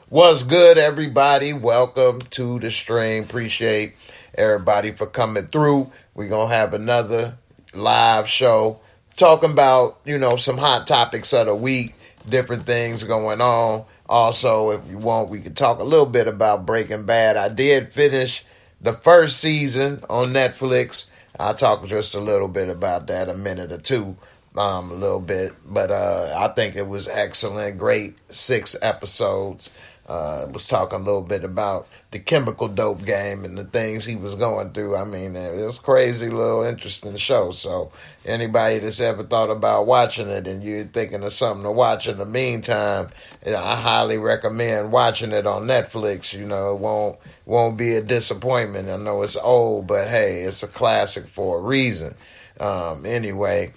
What's good, everybody? Welcome to the stream. Appreciate everybody for coming through. We're going to have another live show talking about, some hot topics of the week, different things going on. Also, if you want, we can talk a little bit about Breaking Bad. I did finish the first season on Netflix. I'll talk just a little bit about that, a minute or two. A little bit, but I think it was excellent. Great 6 episodes. Was talking a little bit about the chemical dope game and the things he was going through. I mean, it was a crazy little interesting show. So anybody that's ever thought about watching it and you're thinking of something to watch in the meantime, I highly recommend watching it on Netflix. It won't be a disappointment. I know it's old, but hey, it's a classic for a reason. Anyway,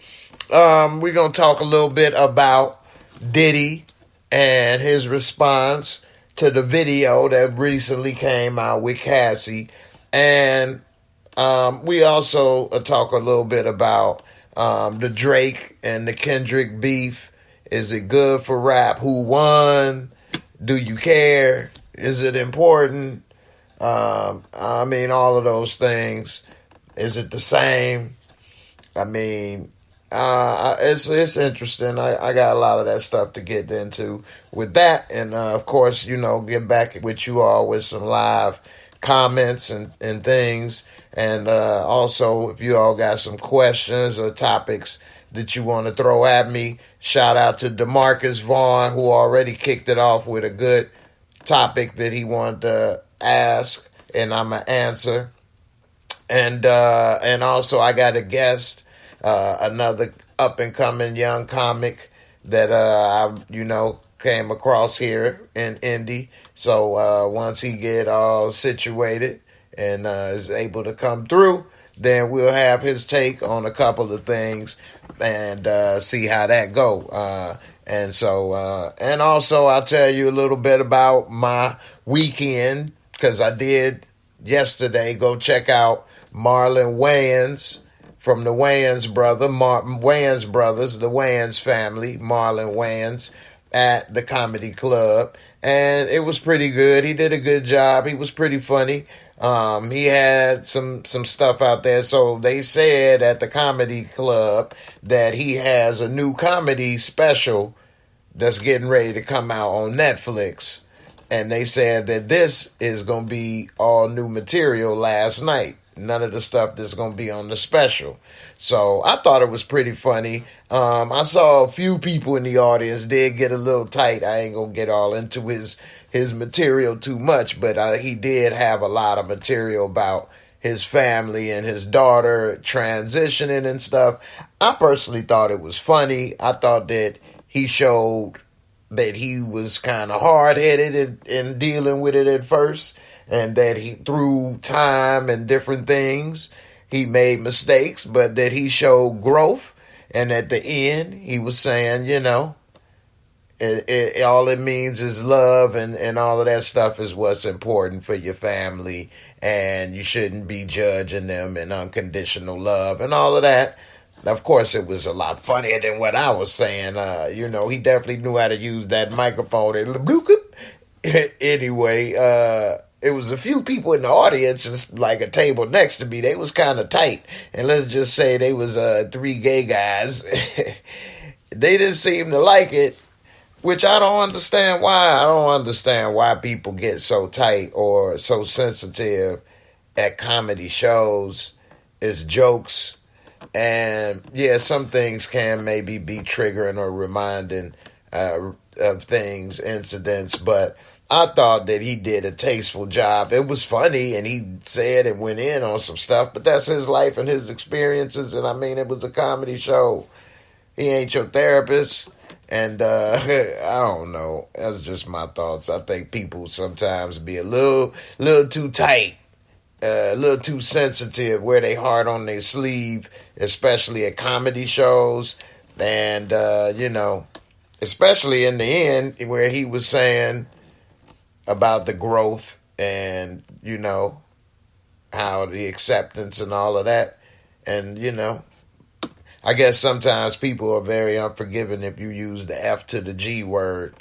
we're going to talk a little bit about Diddy and his response to the video that recently came out with Cassie. And we also talk a little bit about the Drake and the Kendrick beef. Is it good for rap? Who won? Do you care? Is it important? All of those things. Is it the same? It's interesting. I got a lot of that stuff to get into with that. And, of course, get back with you all with some live comments and things. And also, if you all got some questions or topics that you want to throw at me, shout out to DeMarcus Vaughn, who already kicked it off with a good topic that he wanted to ask, and I'm going to answer. And also, I got a guest. Another up-and-coming young comic that I came across here in Indy. So once he get all situated and is able to come through, then we'll have his take on a couple of things and see how that go. And also I'll tell you a little bit about my weekend, because I did yesterday go check out Marlon Wayans from the Wayans brothers, the Wayans family, Marlon Wayans, at the comedy club. And it was pretty good. He did a good job. He was pretty funny. He had some stuff out there. So they said at the comedy club that he has a new comedy special that's getting ready to come out on Netflix. And they said that this is going to be all new material last night. None of the stuff that's going to be on the special. So I thought it was pretty funny. I saw a few people in the audience did get a little tight. I ain't going to get all into his material too much, but he did have a lot of material about his family and his daughter transitioning and stuff. I personally thought it was funny. I thought that he showed that he was kind of hard-headed in dealing with it at first. And that he, through time and different things, he made mistakes, but that he showed growth. And at the end, he was saying, all it means is love, and all of that stuff is what's important for your family. And you shouldn't be judging them, and unconditional love and all of that. Of course, it was a lot funnier than what I was saying. He definitely knew how to use that microphone. Anyway, it was a few people in the audience, it's like a table next to me. They was kind of tight. And let's just say they was 3 gay guys. They didn't seem to like it, which I don't understand why. I don't understand why people get so tight or so sensitive at comedy shows. It's jokes. And, yeah, some things can maybe be triggering or reminding of things, incidents, but I thought that he did a tasteful job. It was funny, and he said and went in on some stuff, but that's his life and his experiences, and it was a comedy show. He ain't your therapist, and I don't know. That's just my thoughts. I think people sometimes be a little too tight, a little too sensitive, wear their heart on their sleeve, especially at comedy shows, and, especially in the end where he was saying about the growth and, how the acceptance and all of that. And, I guess sometimes people are very unforgiving if you use the F to the G word.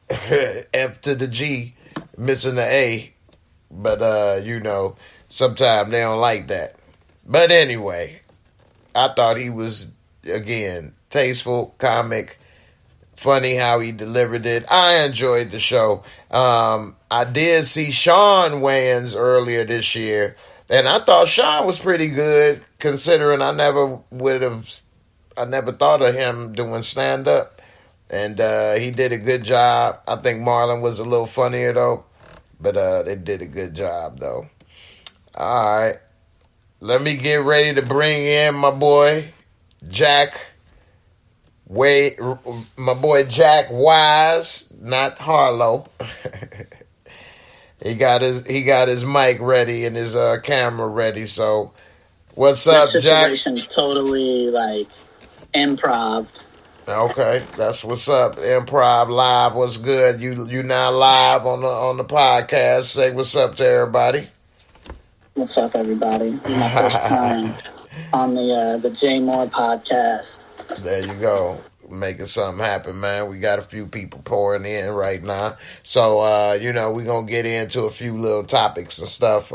F to the G, missing the A. But, sometimes they don't like that. But anyway, I thought he was, again, tasteful, comic, funny how he delivered it. I enjoyed the show. I did see Sean Wayans earlier this year, and I thought Sean was pretty good, considering I never thought of him doing stand-up, and he did a good job. I think Marlon was a little funnier, though, but they did a good job, though. All right. Let me get ready to bring in my boy, Jack Wise, not Harlow. He got his mic ready and his camera ready. So, what's up, Jack? This situation's totally like improv. Okay, that's what's up. Improv live. What's good? You now live on the podcast. Say what's up to everybody. What's up, everybody? My first time on the Jay Moore podcast. There you go. Making something happen, man. We got a few people pouring in right now. So, we're going to get into a few little topics and stuff,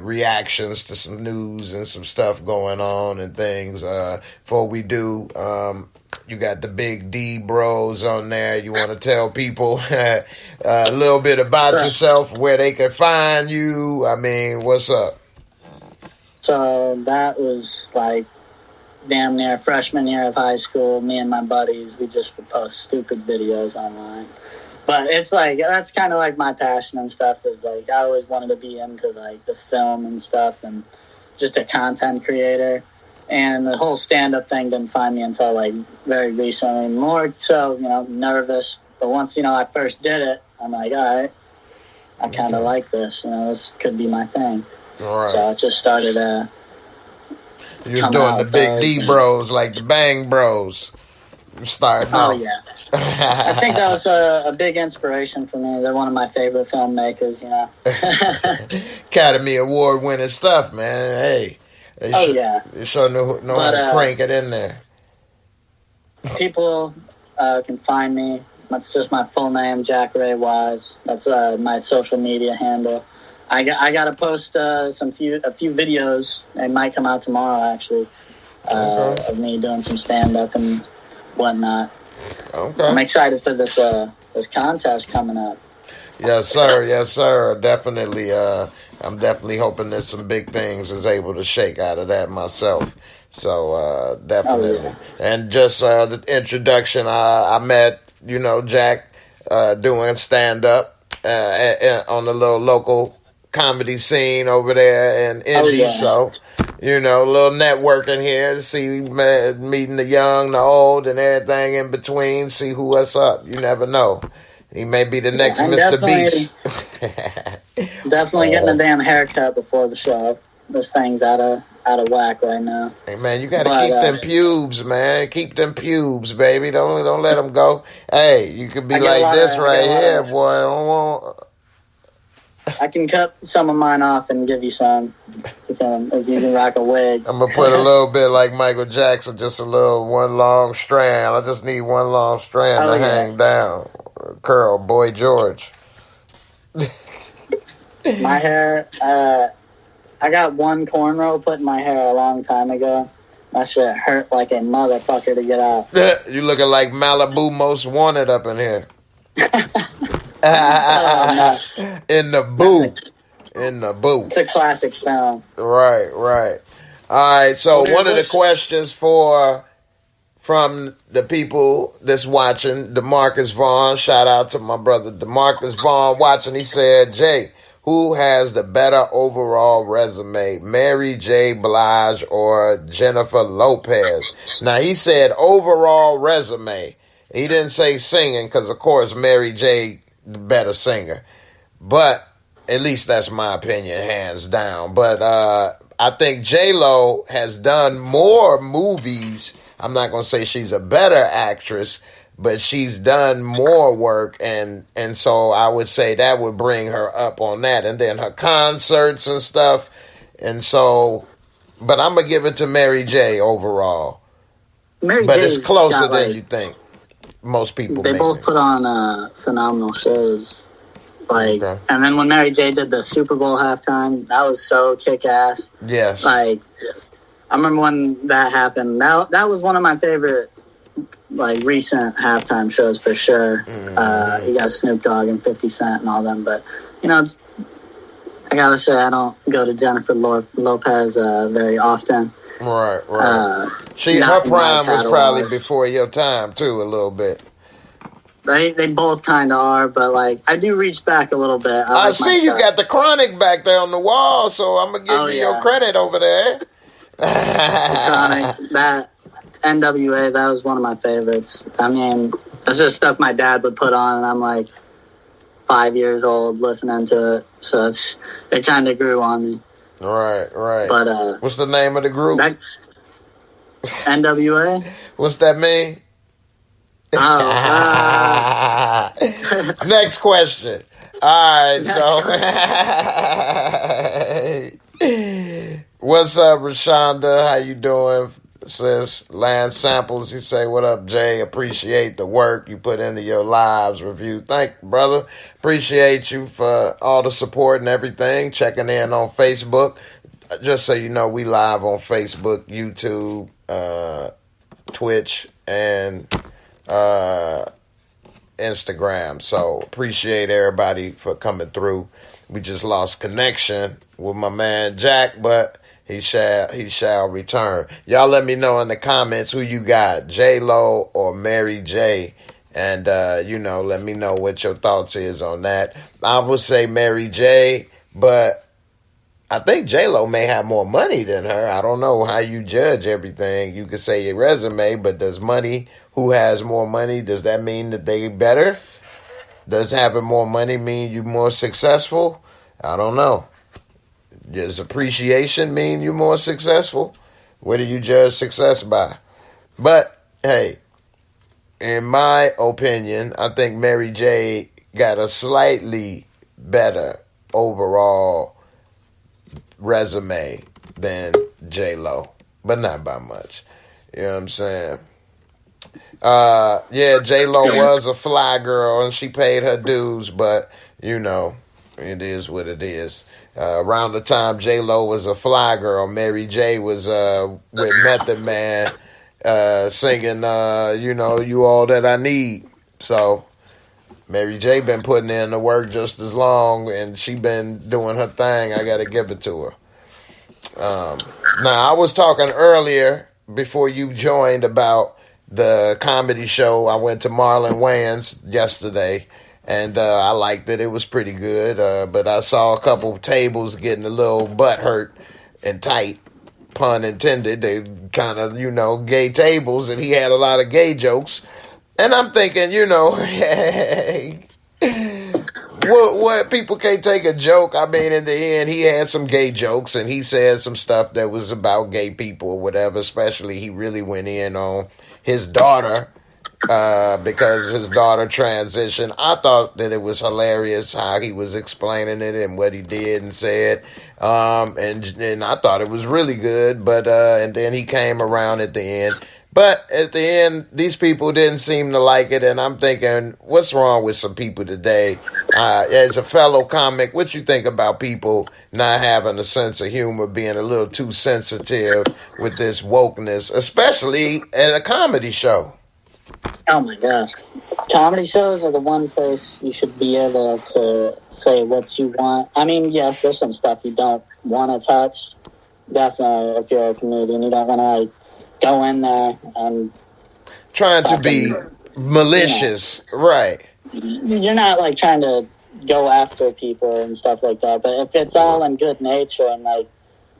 reactions to some news and some stuff going on and things. Before we do, you got the big D bros on there. You want to tell people a little bit about yourself, where they can find you? I mean, what's up? So that was like damn near freshman year of high school. Me and my buddies, we just would post stupid videos online. But it's like, that's kind of like my passion and stuff, is like, I always wanted to be into like the film and stuff and just a content creator. And the whole stand-up thing didn't find me until like very recently. More so, nervous. But once, I first did it, I'm like, all right, I kind of like this. This could be my thing. All right. So I just started you was doing the big D bros, like the Bang Bros. You started off. Oh, yeah. I think that was a big inspiration for me. They're one of my favorite filmmakers, Academy Award winning stuff, man. Hey. They sure know how to crank it in there. People can find me. That's just my full name, Jack Ray Wise. That's my social media handle. I got to post a few videos. They might come out tomorrow, actually, of me doing some stand-up and whatnot. Okay. I'm excited for this contest coming up. Yes, sir. Definitely. I'm definitely hoping that some big things is able to shake out of that myself. So definitely. Oh, yeah. And just the introduction, I met Jack doing stand-up on the little local comedy scene over there in Indy. Oh, yeah. So, a little networking here to see, meeting the young, the old, and everything in between, see what's up. You never know. He may be the next Mr. Beast. Definitely getting a damn haircut before the show. This thing's out of whack right now. Hey, man, you got to keep them pubes, man. Keep them pubes, baby. Don't let them go. Hey, you could be like this right here, boy. I can cut some of mine off and give you some if you can rock a wig. I'm going to put a little bit like Michael Jackson, just one long strand. I just need one long strand to hang down. Curl, Boy George. My hair, I got one cornrow put in my hair a long time ago. That shit hurt like a motherfucker to get out. You looking like Malibu Most Wanted up in here. No. In the boot. It's a classic film. Right. All right, so one of the questions from the people that's watching, DeMarcus Vaughn, shout out to my brother DeMarcus Vaughn watching, he said, Jay, who has the better overall resume, Mary J. Blige or Jennifer Lopez? Now, he said overall resume. He didn't say singing because, of course, Mary J. the better singer. But at least that's my opinion, hands down. But I think J-Lo has done more movies. I'm not going to say she's a better actress, but she's done more work, and so I would say that would bring her up on that. And then her concerts and stuff. And so But I'm gonna give it to Mary J overall. Mary But J's it's closer got, than you think. Most people. They both put on phenomenal shows. Like, okay. And then when Mary J did the Super Bowl halftime, that was so kick-ass. Yes. Like, I remember when that happened. That was one of my favorite, like, recent halftime shows for sure. Mm-hmm. You got Snoop Dogg and 50 Cent and all them. But, you know, I gotta say, I don't go to Jennifer Lopez very often. Right. Her prime was probably before your time, too, a little bit. They both kind of are, but, like, I do reach back a little bit. I see you got the Chronic back there on the wall, so I'm going to give you your credit over there. The Chronic, that NWA, that was one of my favorites. I mean, it's just stuff my dad would put on, and I'm, like, 5 years old listening to it, so it kind of grew on me. Right. But what's the name of the group? NWA. What's that mean? Next question. All right, what's up, Rashonda? How you doing? Says Lance Samples. He say, what up, Jay? Appreciate the work you put into your lives review. Thank you, brother. Appreciate you for all the support and everything. Checking in on Facebook. Just so you know, we live on Facebook, YouTube, Twitch, and Instagram. So appreciate everybody for coming through. We just lost connection with my man Jack, but he shall return. Y'all let me know in the comments who you got, J-Lo or Mary J. And let me know what your thoughts is on that. I would say Mary J, but I think J-Lo may have more money than her. I don't know how you judge everything. You could say your resume, but does money, who has more money, does that mean that they better? Does having more money mean you more successful? I don't know. Does appreciation mean you more successful? What do you judge success by? But, hey, in my opinion, I think Mary J got a slightly better overall resume than J-Lo, but not by much. You know what I'm saying? J-Lo was a fly girl and she paid her dues, but it is what it is. Around the time J-Lo was a fly girl, Mary J was with Method Man singing You All That I Need. So Mary J been putting in the work just as long, and she been doing her thing. I got to give it to her. Now, I was talking earlier before you joined about the comedy show. I went to Marlon Wayans yesterday, and I liked it. It was pretty good, but I saw a couple tables getting a little butt hurt and tight, pun intended. They kind of, gay tables, and he had a lot of gay jokes. And I'm thinking, what people can't take a joke. I mean, in the end, he had some gay jokes, and he said some stuff that was about gay people or whatever. Especially, he really went in on his daughter because his daughter transitioned. I thought that it was hilarious how he was explaining it and what he did and said. And I thought it was really good. But and then he came around at the end. But at the end, these people didn't seem to like it, and I'm thinking, what's wrong with some people today? As a fellow comic, what you think about people not having a sense of humor, being a little too sensitive with this wokeness, especially at a comedy show? Oh my gosh. Comedy shows are the one place you should be able to say what you want. I mean, yes, there's some stuff you don't want to touch. Definitely, if you're a comedian, you don't want to go in there and trying to be malicious, right? You're not like trying to go after people and stuff like that. But if it's all in good nature and like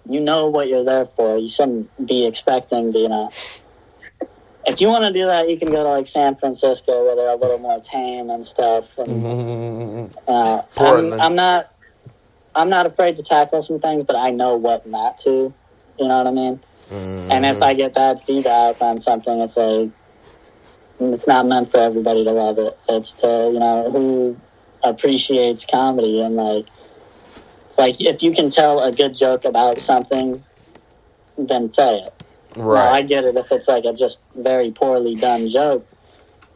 what you're there for, you shouldn't be expecting to If you want to do that, you can go to like San Francisco where they're a little more tame and stuff. And, I'm not afraid to tackle some things, but I know what not to. You know what I mean? And if I get bad feedback on something, it's like, it's not meant for everybody to love it. It's to, who appreciates comedy. And, like, it's like, if you can tell a good joke about something, then say it. Right. Now, I get it if it's like a just very poorly done joke,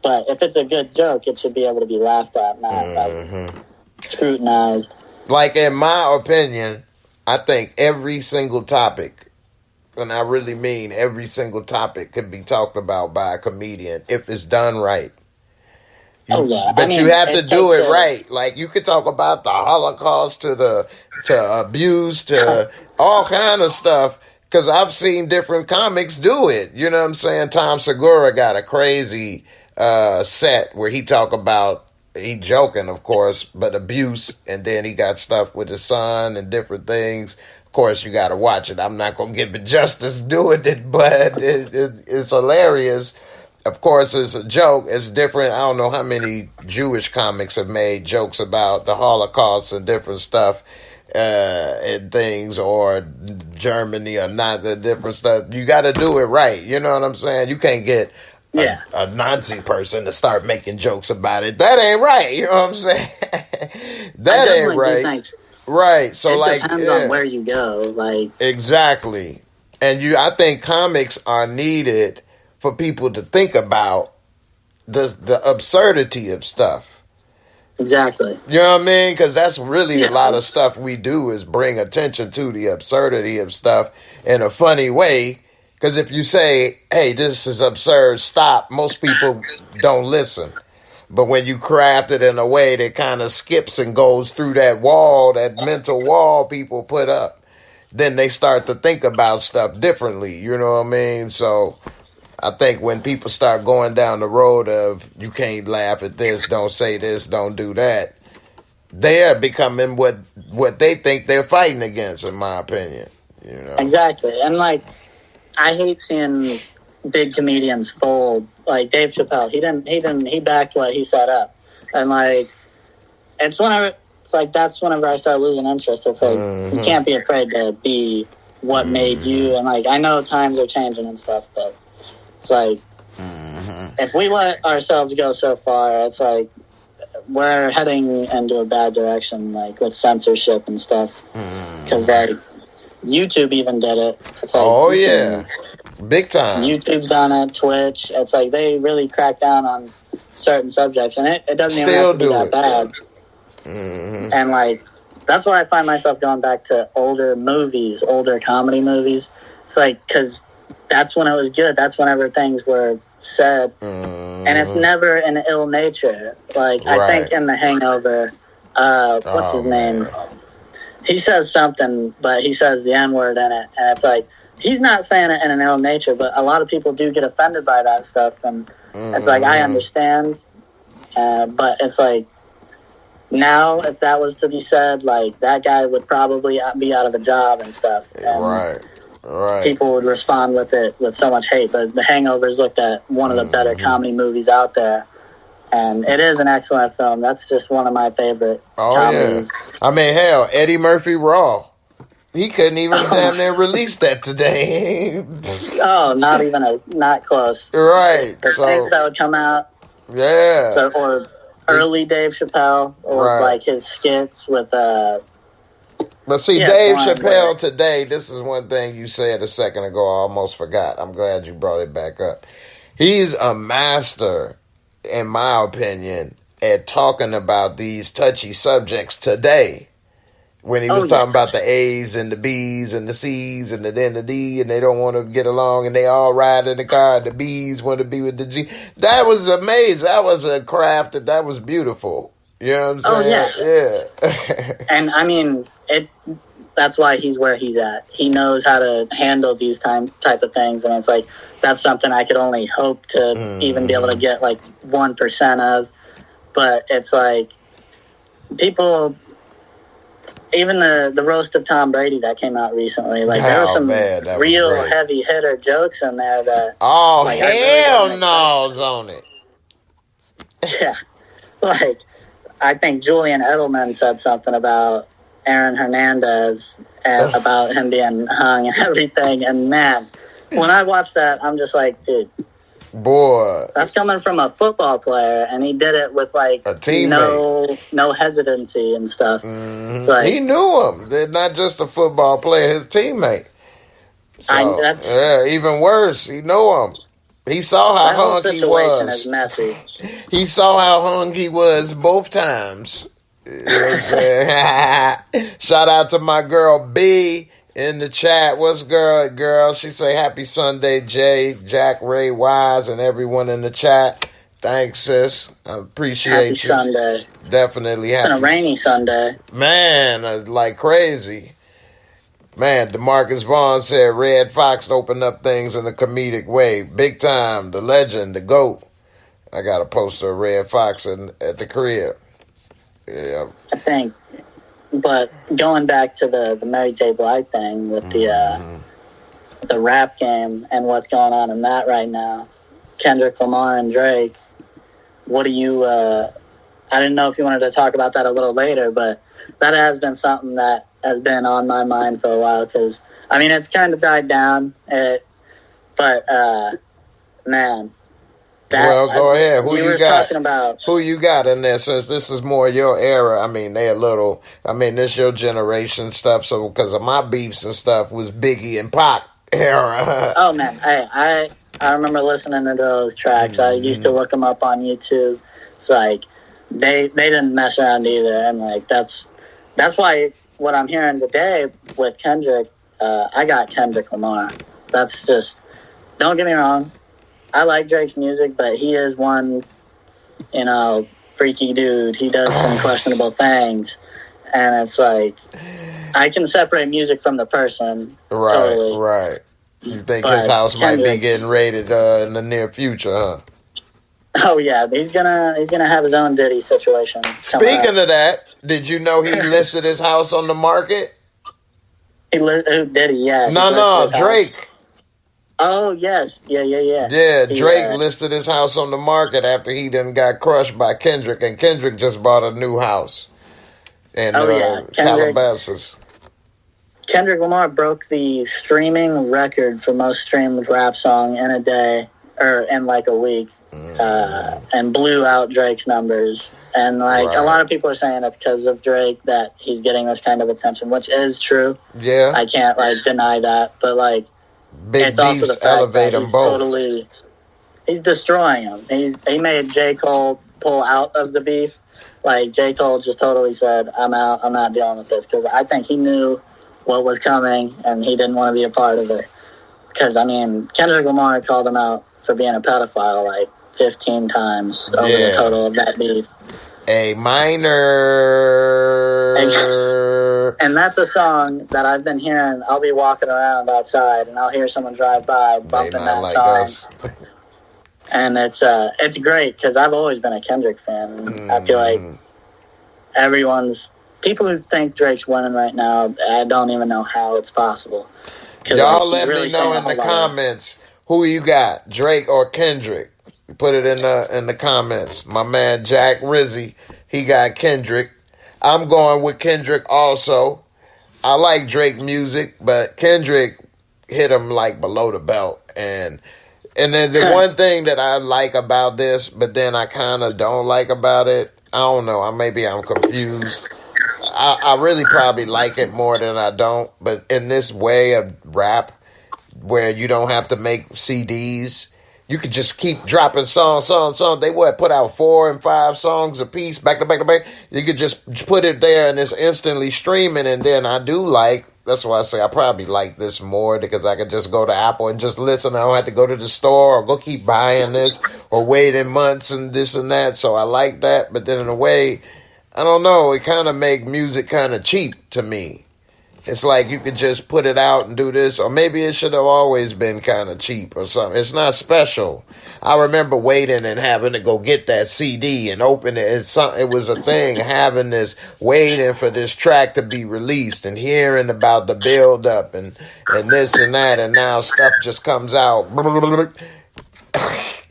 but if it's a good joke, it should be able to be laughed at, not like scrutinized. Like, in my opinion, I think every single topic, and I really mean every single topic, could be talked about by a comedian if it's done right. Oh yeah, But you have to do it right. Like, you could talk about the Holocaust to abuse to all kind of stuff. Because I've seen different comics do it. You know what I'm saying? Tom Segura got a crazy set where he talk about, he joking, of course, but abuse. And then he got stuff with his son and different things. Of course, you got to watch it. I'm not going to give it justice doing it, but it's hilarious. Of course, it's a joke. It's different. I don't know how many Jewish comics have made jokes about the Holocaust and different stuff. And things, or Germany, or not, the different stuff. You got to do it right. You know what I'm saying? You can't get a Nazi person to start making jokes about it. That ain't right. You know what I'm saying? That ain't right. Right. So it depends on where you go. Like, exactly. And I think comics are needed for people to think about the absurdity of stuff. Exactly. You know what I mean? Because that's really a lot of stuff we do, is bring attention to the absurdity of stuff in a funny way. Because if you say, hey, this is absurd, stop, most people don't listen. But when you craft it in a way that kind of skips and goes through that wall, that mental wall people put up, then they start to think about stuff differently. You know what I mean? So I think when people start going down the road of, you can't laugh at this, don't say this, don't do that, they are becoming what they think they're fighting against, in my opinion. You know? Exactly. And like, I hate seeing big comedians fold. Like Dave Chappelle, he backed what he set up. And like, that's whenever I start losing interest. It's like, you can't be afraid to be what made you. And like, I know times are changing and stuff, but it's like, if we let ourselves go so far, it's like we're heading into a bad direction, like with censorship and stuff. Because like YouTube even did it. It's like, big time. YouTube's done it, Twitch. It's like they really crack down on certain subjects, and it doesn't even have to be that bad. And like, that's why I find myself going back to older movies, older comedy movies. It's like, because that's when it was good. That's whenever things were said. And it's never in ill nature. Like, I think in The Hangover, what's his name? He says something, but he says the N-word in it. And it's like, he's not saying it in an ill nature, but a lot of people do get offended by that stuff. And it's like, I understand. But it's like, now, if that was to be said, like, that guy would probably be out of a job and stuff. And people would respond with it with so much hate. But The Hangover's looked at one of the better comedy movies out there. And it is an excellent film. That's just one of my favorite comedies. Yeah. I mean, hell, Eddie Murphy Raw. He couldn't even damn near release that today. Not close. Right. The things that would come out. Yeah. So, or early Dave Chappelle, or like his skits with But see, Dave Chappelle today, this is one thing you said a second ago, I almost forgot. I'm glad you brought it back up. He's a master, in my opinion, at talking about these touchy subjects today. When he was talking about the A's and the B's and the C's and the D, and they don't want to get along, and they all ride in the car, and the B's want to be with the G. That was amazing. That was a craft that was beautiful. You know what I'm saying? Yeah. And I mean, that's why he's where he's at. He knows how to handle these type of things, and it's like, that's something I could only hope to even be able to get like 1% of. But it's like, people, even the roast of Tom Brady that came out recently, like, there were some real heavy hitter jokes in there that hell no's on it. Yeah. Like, I think Julian Edelman said something about Aaron Hernandez and about him being hung and everything. And man, when I watched that, I'm just like, dude, boy, that's coming from a football player, and he did it with like a teammate. no hesitancy and stuff. Mm-hmm. It's like, he knew him. They're not just a football player, his teammate. So that's yeah, even worse. He know him. He saw that how whole hung he situation is was. messy. He saw how hung he was both times. You know what I'm saying? Shout out to my girl B in the chat. What's good, girl? She say happy Sunday, Jay, Jack, Ray, Wise, and everyone in the chat. Thanks, sis. I appreciate Happy you. Sunday. Definitely happy. It's been a rainy Sunday. Man, like crazy. Man, DeMarcus Vaughn said Red Fox opened up things in a comedic way. Big time. The legend, the GOAT. I got a poster of Red Fox at the crib. Yeah. I think. But going back to the Mary J. Blige thing with the rap game and what's going on in that right now, Kendrick Lamar and Drake, what do you... I didn't know if you wanted to talk about that a little later, but that has been something that has been on my mind for a while because, I mean, it's kind of died down, but, man... Well, go ahead. Who you got? Talking about, who you got in there? Since this is more your era, I mean, this your generation stuff. So, because of my beefs and stuff was Biggie and Pac era. Oh man, I remember listening to those tracks. I used to look them up on YouTube. It's like they didn't mess around either, and like that's why what I'm hearing today with Kendrick, I got Kendrick Lamar. That's just, don't get me wrong. I like Drake's music, but he is one, freaky dude. He does some questionable things. And it's like, I can separate music from the person. Right, totally. Right. You think his house might be getting raided in the near future, huh? Oh, yeah. He's gonna have his own Diddy situation. Speaking of that, did you know he listed his house on the market? Diddy, yeah. No, Drake. House. Oh, yes. Yeah. Yeah, Drake listed his house on the market after he done got crushed by Kendrick, and Kendrick just bought a new house in Calabasas. Kendrick Lamar broke the streaming record for most streamed rap song in a day, or in like a week, and blew out Drake's numbers. And like a lot of people are saying it's because of Drake that he's getting this kind of attention, which is true. Yeah. I can't deny that, but like, Big it's also the fact elevate that them both. He's destroying him. He made J. Cole pull out of the beef. Like, J. Cole just totally said, I'm out. I'm not dealing with this. Because I think he knew what was coming, and he didn't want to be a part of it. Because, I mean, Kendrick Lamar called him out for being a pedophile, like, 15 times over the total of that beef. A minor. And that's a song that I've been hearing. I'll be walking around outside, and I'll hear someone drive by bumping that song. And it's great, because I've always been a Kendrick fan. I feel like people who think Drake's winning right now, I don't even know how it's possible. Y'all let me know in the comments who you got, Drake or Kendrick. Put it in the comments. My man Jack Rizzy, he got Kendrick. I'm going with Kendrick also. I like Drake music, but Kendrick hit him like below the belt. And then the one thing that I like about this, but then I kind of don't like about it, I don't know, maybe I'm confused. I really probably like it more than I don't, but in this way of rap, where you don't have to make CDs, you could just keep dropping song. They put out 4 and 5 songs a piece, back to back to back. You could just put it there and it's instantly streaming. And then that's why I say I probably like this more, because I could just go to Apple and just listen. I don't have to go to the store or go keep buying this or waiting months and this and that. So I like that. But then in a way, I don't know, it kind of make music kind of cheap to me. It's like you could just put it out and do this, or maybe it should have always been kind of cheap or something. It's not special. I remember waiting and having to go get that CD and open it. It was a thing, having this, waiting for this track to be released and hearing about the build up and this and that, and now stuff just comes out.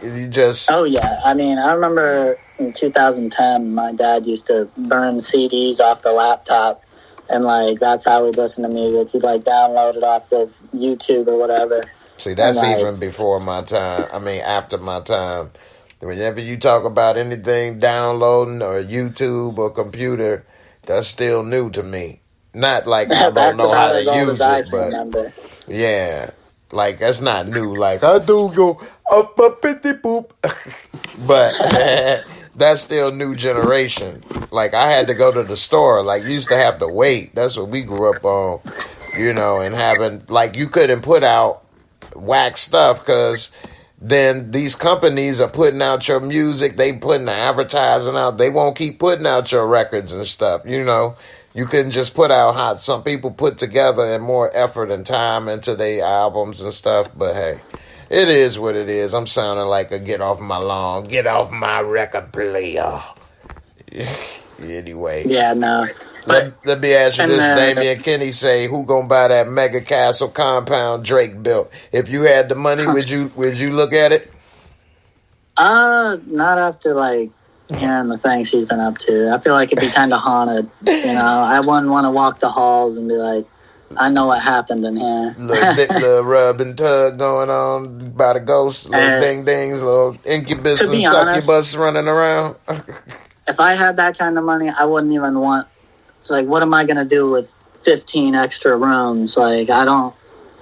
You just... Oh yeah, I mean, I remember in 2010, my dad used to burn CDs off the laptop. And, like, that's how we'd listen to music. He'd, like, download it off of YouTube or whatever. See, that's even before my time. I mean, after my time. Whenever you talk about anything downloading or YouTube or computer, that's still new to me. Not like I don't know how to use it, but... Remember. Yeah. Like, that's not new. Like, I do go up a pitty boop. But that's still new generation. Like, I had to go to the store. Like, you used to have to wait. That's what we grew up on, you know, and having, like, you couldn't put out whack stuff because then these companies are putting out your music. They putting the advertising out. They won't keep putting out your records and stuff, you know. You couldn't just put out hot. Some people put together and more effort and time into their albums and stuff. But hey, it is what it is. I'm sounding like a get off my lawn, get off my record player. Anyway. Yeah, no. Let me ask you this. Damian Kenny say, who gonna buy that mega castle compound Drake built? If you had the money, would you look at it? Not after, like, hearing the things he's been up to. I feel like it'd be kind of haunted. You know, I wouldn't want to walk the halls and be like, I know what happened in here. Little rub and tug going on by the ghosts, little ding-dings, little incubus and succubus running around. If I had that kind of money, I wouldn't even want... It's like, what am I going to do with 15 extra rooms? Like, I don't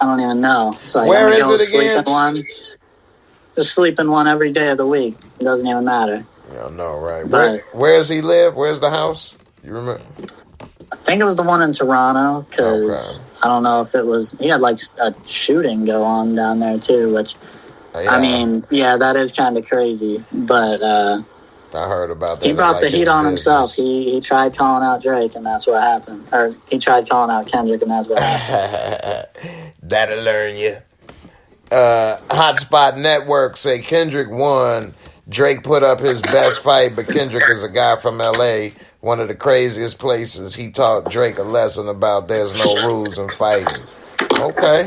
even know. It's like, where I'm is it again? Sleep in one. Just sleep in one every day of the week. It doesn't even matter. Yeah, no, right. Where does he live? Where's the house? You remember? I think it was the one in Toronto, because I don't know if it was... He had, like, a shooting go on down there, too, which... Yeah. I mean, yeah, that is kind of crazy, but... I heard about that. He brought the heat on himself. He tried calling out Drake, and that's what happened. Or he tried calling out Kendrick, and that's what happened. That'll learn you. Hotspot Network say Kendrick won. Drake put up his best fight, but Kendrick is a guy from L.A., one of the craziest places. He taught Drake a lesson about there's no rules in fighting. Okay.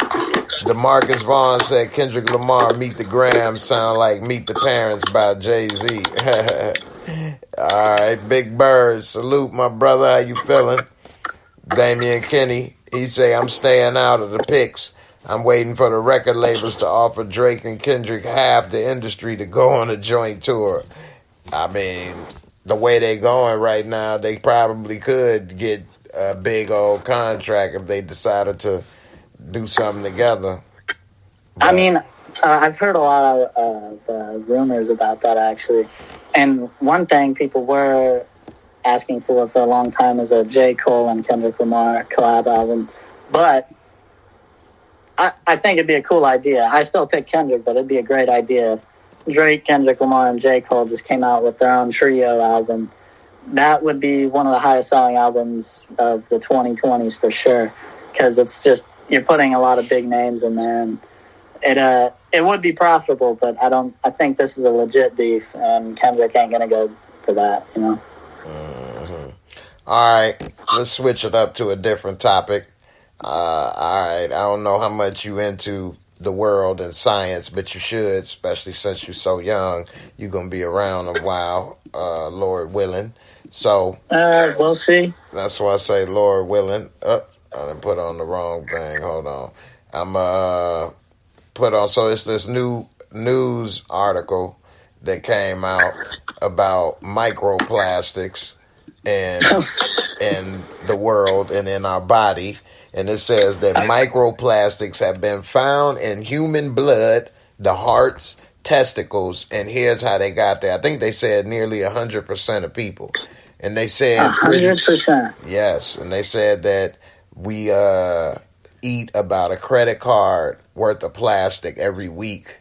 DeMarcus Vaughn said Kendrick Lamar, Meet the Grams, sound like Meet the Parents by Jay-Z. All right, Big Bird, salute my brother. How you feeling? Damian Kenny, he say, I'm staying out of the picks. I'm waiting for the record labels to offer Drake and Kendrick half the industry to go on a joint tour. I mean, the way they going right now, they probably could get a big old contract if they decided to do something together. But, I mean, I've heard a lot of rumors about that, actually. And one thing people were asking for a long time is a J. Cole and Kendrick Lamar collab album. But I think it'd be a cool idea. I still pick Kendrick, but it'd be a great idea if Drake, Kendrick Lamar, and J. Cole just came out with their own trio album. That would be one of the highest selling albums of the 2020s for sure, because it's just, you're putting a lot of big names in there, and it would be profitable, but I think this is a legit beef, and Kendrick ain't gonna go for that, you know. Mm-hmm. All right, let's switch it up to a different topic. All right, I don't know how much you into the world and science, but you should, especially since you're so young. You're gonna be around a while, Lord willing. So we'll see. That's why I say Lord willing. I didn't put on the wrong thing. Hold on. I'm put on. So it's this new news article that came out about microplastics in the world and in our body. And it says that microplastics have been found in human blood, the hearts, testicles, and here's how they got there. I think they said nearly 100% of people. And they said 100%. Yes, and they said that we eat about a credit card worth of plastic every week.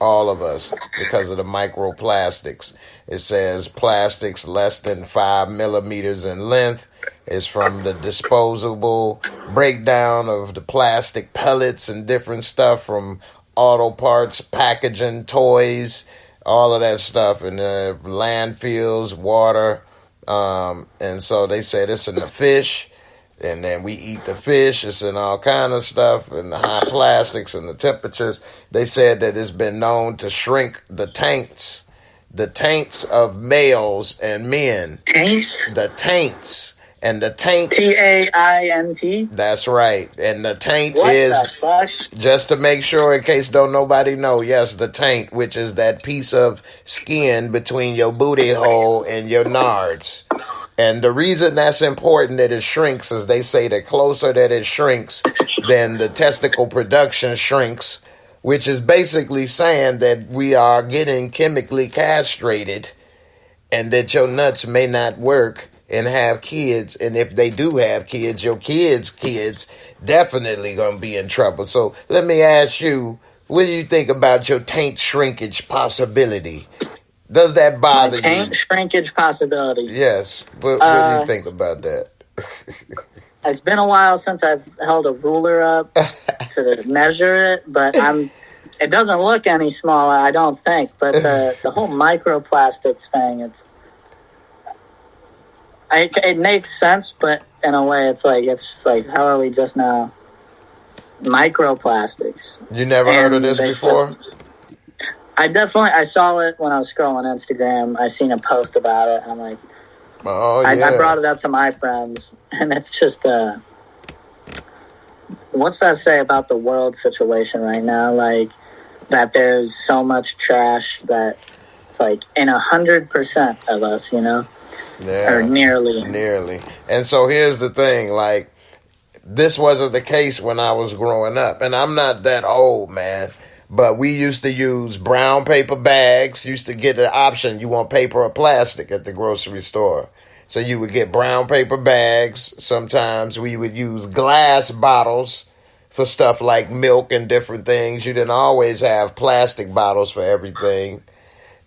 All of us, because of the microplastics. It says plastics less than 5 millimeters in length is from the disposable breakdown of the plastic pellets and different stuff from auto parts, packaging, toys, all of that stuff, and landfills, water. And so they said it's in the fish, and then we eat the fish. It's in all kind of stuff, and the high plastics and the temperatures. They said that it's been known to shrink the taints of males and men. Taints? The taints. And the taint... T-A-I-N-T? That's right. And the taint what is... the fuck? Just to make sure, in case don't nobody know, yes, the taint, which is that piece of skin between your booty hole and your nards. And the reason that's important that it shrinks is they say the closer that it shrinks, then the testicle production shrinks, which is basically saying that we are getting chemically castrated and that your nuts may not work and have kids. And if they do have kids, your kids definitely going to be in trouble. So let me ask you, what do you think about your taint shrinkage possibility? Does that bother you? Taint shrinkage possibility. Yes. What do you think about that? It's been a while since I've held a ruler up to measure it, but it doesn't look any smaller, I don't think. But the whole microplastics thing, it makes sense, but in a way it's just like, how are we just now microplastics? You never heard of this before? I saw it when I was scrolling Instagram. I seen a post about it, and I'm like, oh, yeah. I brought it up to my friends, and it's just, what's that say about the world situation right now? Like, that there's so much trash that it's like in 100% of us, you know? Yeah. Or nearly. Nearly. And so here's the thing, like, this wasn't the case when I was growing up, and I'm not that old, man. But we used to use brown paper bags. Used to get the option, you want paper or plastic at the grocery store. So you would get brown paper bags. Sometimes we would use glass bottles for stuff like milk and different things. You didn't always have plastic bottles for everything.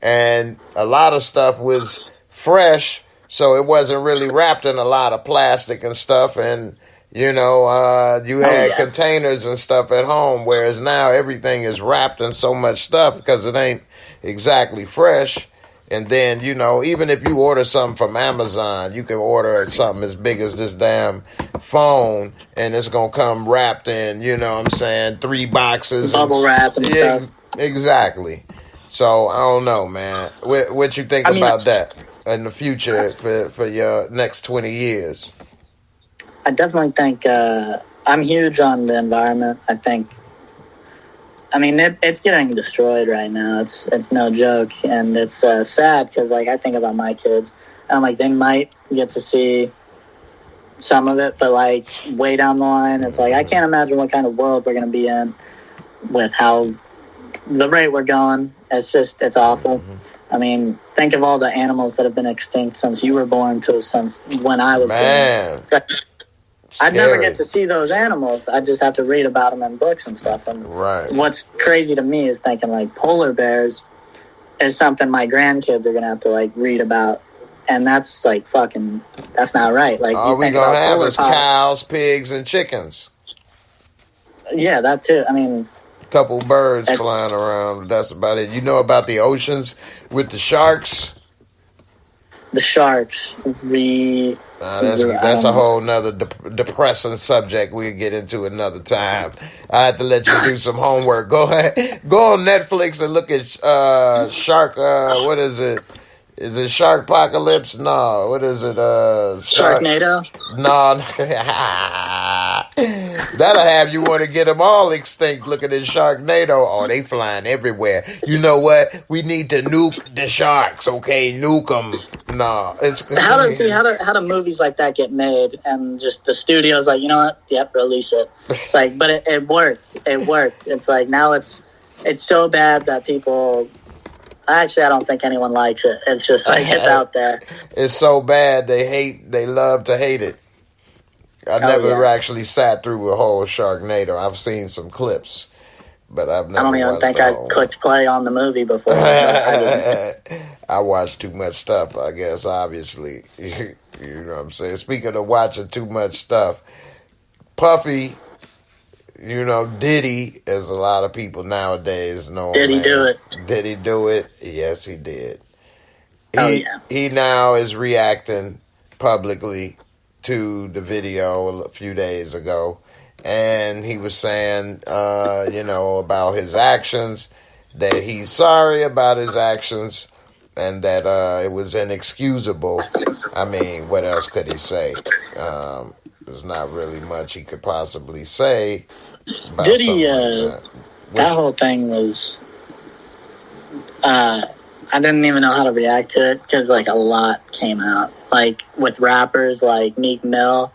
And a lot of stuff was fresh, so it wasn't really wrapped in a lot of plastic and stuff. And you know, you had containers and stuff at home, whereas now everything is wrapped in so much stuff because it ain't exactly fresh. And then, you know, even if you order something from Amazon, you can order something as big as this damn phone, and it's going to come wrapped in, you know what I'm saying, 3 boxes. Bubble wrap and stuff. Exactly. So, I don't know, man. What you think about that in the future for your next 20 years? I definitely think I'm huge on the environment. It's getting destroyed right now. It's no joke, and it's sad because like I think about my kids, and I'm like they might get to see some of it, but like way down the line, it's like I can't imagine what kind of world we're going to be in with how the rate we're going. It's awful. Mm-hmm. I mean, think of all the animals that have been extinct since you were born to since when I was born. So, I'd never get to see those animals. I just have to read about them in books and stuff. And what's crazy to me is thinking like polar bears is something my grandkids are going to have to like read about. And that's like that's not right. Like, all we going to have is cows, pigs, and chickens. Yeah, that too. I mean, a couple birds flying around. That's about it. You know about the oceans with the sharks? The sharks. That's a whole nother depressing subject we'll get into another time. I have to let you do some homework. Go ahead. Go on Netflix and look at Shark. What is it? Is it Sharkpocalypse? No. What is it? Sharknado? No. That'll have you want to get them all extinct looking at Sharknado. Oh, they flying everywhere. You know what? We need to nuke the sharks, okay? Nuke them. No. How do movies like that get made? And just the studio's like, you know what? Yep, release it. It's like, but it worked. It worked. It's like now it's so bad that people... Actually, I don't think anyone likes it. It's just like it's out there. It's so bad they love to hate it. I never actually sat through a whole Sharknado. I've seen some clips, but I've never. I don't even think I clicked play on the movie before. I watched too much stuff, I guess. Obviously, you know what I'm saying. Speaking of watching too much stuff, Puffy. You know, Diddy, as a lot of people nowadays know. Did he do it? Did he do it? Yes, he did. He now is reacting publicly to the video a few days ago. And he was saying, about his actions, that he's sorry about his actions, and that it was inexcusable. I mean, what else could he say? There's not really much he could possibly say. Diddy, like that whole thing was, I didn't even know how to react to it because like a lot came out. like with rappers like Meek Mill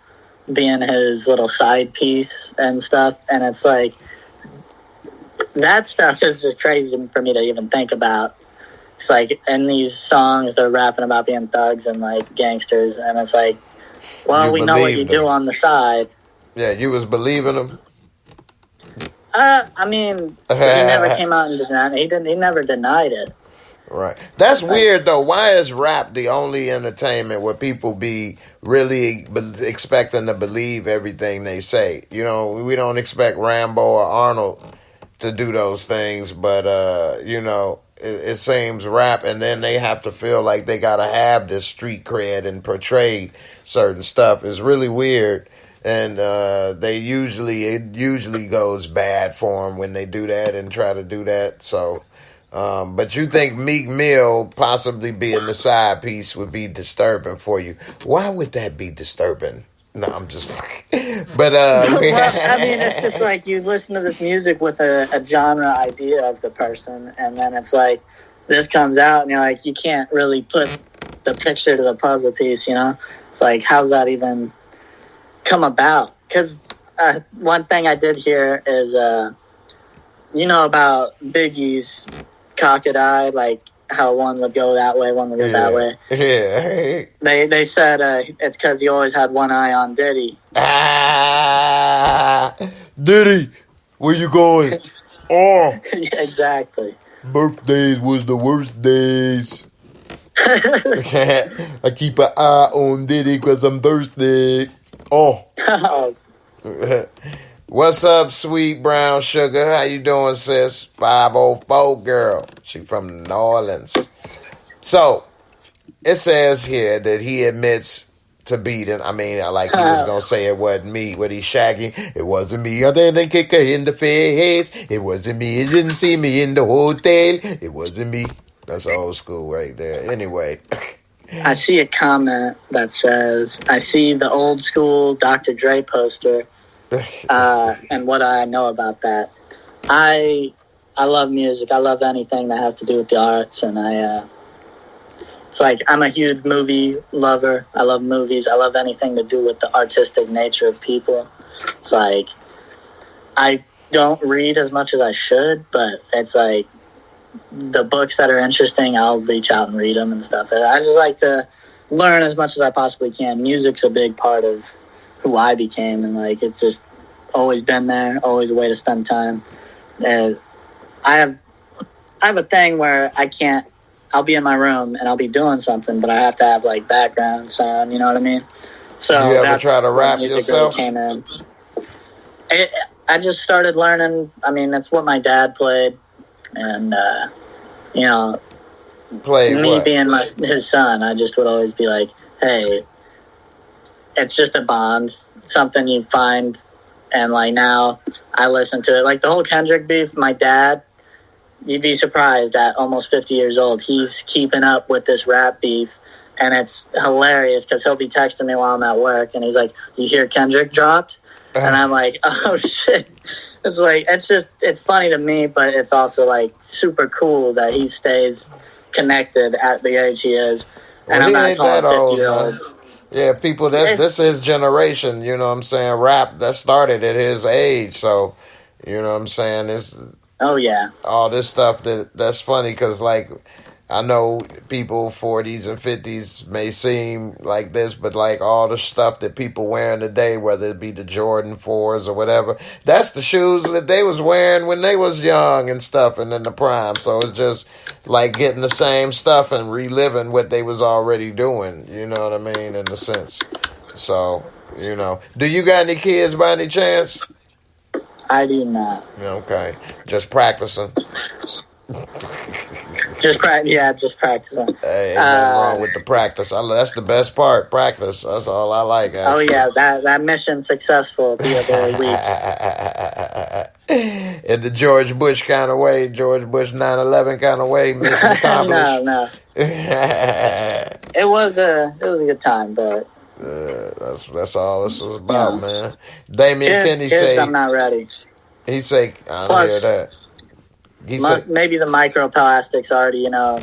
being his little side piece and stuff. And it's like, that stuff is just crazy for me to even think about. It's like, in these songs, they're rapping about being thugs and like gangsters. And it's like, well, we know what you do on the side. Yeah, you was believing them? I mean, he never came out and denied it. He never denied it. Right. That's weird, though. Why is rap the only entertainment where people be really expecting to believe everything they say? You know, we don't expect Rambo or Arnold to do those things, but, you know, it seems rap, and then they have to feel like they got to have this street cred and portray certain stuff. It's really weird. And it usually goes bad for them when they do that and try to do that. So, but you think Meek Mill possibly being the side piece would be disturbing for you? Why would that be disturbing? No, I'm just. But well, I mean, it's just like you listen to this music with a genre idea of the person, and then it's like this comes out, and you're like, you can't really put the picture to the puzzle piece. You know, it's like, how's that even come about? Because one thing I did hear is, you know, about Biggie's cocked eye, like how one would go that way, one would go that way. Yeah. They said it's because he always had one eye on Diddy. Diddy, where you going? Oh, Yeah, exactly. birthdays was the worst days. I keep an eye on Diddy because I'm thirsty. Oh. What's up, sweet brown sugar? How you doing, sis? 504 girl. She from New Orleans. So, it says here that he admits to beating. I mean, like he was going to say it wasn't me. What he's shagging. It wasn't me. I didn't kick her in the face. It wasn't me. You didn't see me in the hotel. It wasn't me. That's old school right there. Anyway. I see a comment that says, I see the old school Dr. Dre poster, and what I know about that. I love music. I love anything that has to do with the arts, and it's like, I'm a huge movie lover. I love movies. I love anything to do with the artistic nature of people. It's like, I don't read as much as I should, but it's like, the books that are interesting, I'll reach out and read them and stuff. I just like to learn as much as I possibly can. Music's a big part of who I became, and like, it's just always been there, always a way to spend time. I have a thing where I'll be in my room and I'll be doing something, but I have to have like background sound, you know what I mean? So you ever try to rap yourself? Really came in. I just started learning. I mean, that's what my dad played. And, you know, me being his son, I just would always be like, hey, it's just a bond, something you find. And, like, now I listen to it. Like, the whole Kendrick beef, my dad, you'd be surprised at almost 50 years old. He's keeping up with this rap beef. And it's hilarious because he'll be texting me while I'm at work. And he's like, you hear Kendrick dropped? And I'm like, oh, shit. It's like, it's funny to me, but it's also like super cool that he stays connected at the age he is. And I'm not calling 50-year-olds. Yeah, people, this is generation, you know what I'm saying? Rap, that started at his age. So, you know what I'm saying? Oh, yeah. All this stuff that's funny because, like, I know people 40s and 50s may seem like this, but like all the stuff that people wearing today, whether it be the Jordan 4s or whatever, that's the shoes that they was wearing when they was young and stuff and in the prime. So it's just like getting the same stuff and reliving what they was already doing, you know what I mean, in a sense. So, you know. Do you got any kids by any chance? I do not. Okay. Just practicing. Just practicing. Hey, ain't nothing wrong with the practice. That's the best part, practice. That's all I like. Actually. Oh yeah, that mission successful the other week. In the George Bush kind of way, George Bush 9/11 kind of way, mission accomplished. No. It was a good time, but that's all this was about, man. Damian Kenny kids, say I'm not ready. He say I don't hear that. Maybe the microplastics already, you know.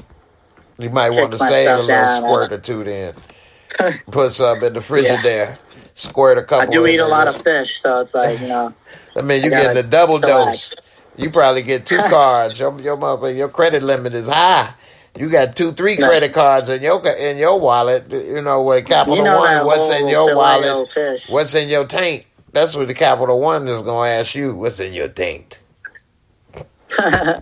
You might want to save a little squirt or two then. Put some in the Yeah. Frigidaire. Squirt a couple. I do in eat a there. lot of fish, so it's like, I mean, you gotta getting a double relax. dose. You probably get 2 cards. Your credit limit is high. You got 2-3 No. credit cards in your wallet. You know, with Capital You know One, that what's in whole your wallet? Filet-O-Fish. What's in your tank? That's what the Capital One is gonna ask you. What's in your tank? I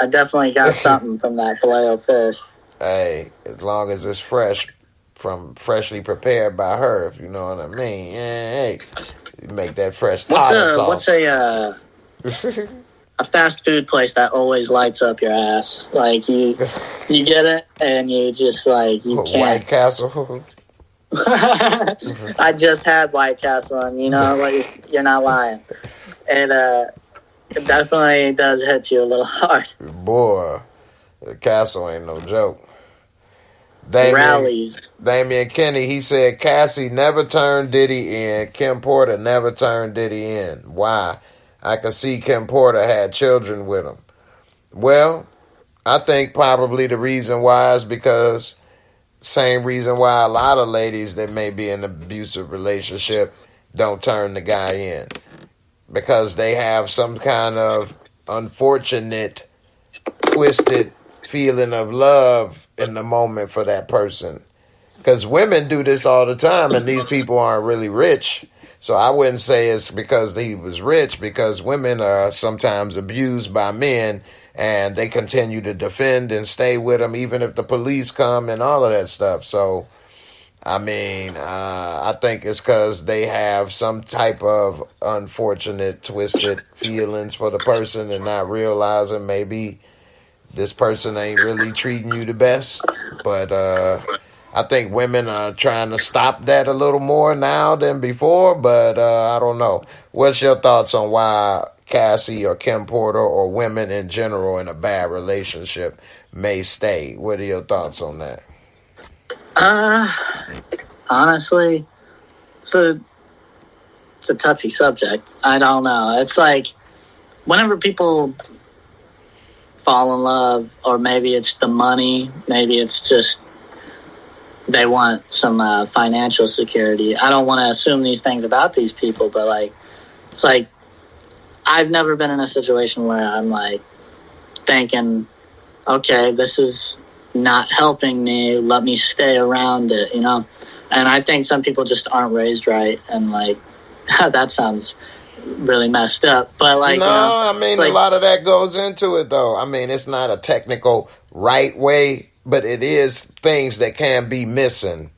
definitely got something from that Filet-O-Fish. Hey, as long as it's freshly prepared by her, if you know what I mean. Hey, you make that fresh tartar sauce. What's a fast food place that always lights up your ass? Like you get it and you just like you can't. White Castle. I just had White Castle, and you know what? You're not lying. It definitely does hit you a little hard. Boy, the Castle ain't no joke. Rallies. Damian Kenny, he said Cassie never turned Diddy in. Kim Porter never turned Diddy in. Why? I could see Kim Porter had children with him. Well, I think probably the reason why is because same reason why a lot of ladies that may be in an abusive relationship don't turn the guy in. Because they have some kind of unfortunate, twisted feeling of love in the moment for that person. Because women do this all the time, and these people aren't really rich. So I wouldn't say it's because he was rich, because women are sometimes abused by men, and they continue to defend and stay with them even if the police come and all of that stuff. So, I mean, I think it's because they have some type of unfortunate, twisted feelings for the person and not realizing maybe this person ain't really treating you the best. But I think women are trying to stop that a little more now than before. But I don't know. What's your thoughts on why Cassie or Kim Porter or women in general in a bad relationship may stay? What are your thoughts on that? Honestly, it's a touchy subject. I don't know. It's like whenever people fall in love, or maybe it's the money, maybe it's just they want some financial security. I don't want to assume these things about these people, but like, it's like I've never been in a situation where I'm like thinking, okay, this is not helping me, let me stay around it, you know? And I think some people just aren't raised right, and like, that sounds really messed up, but like, no, you know, I mean, a lot of that goes into it though. I mean, it's not a technical right way, but it is things that can be missing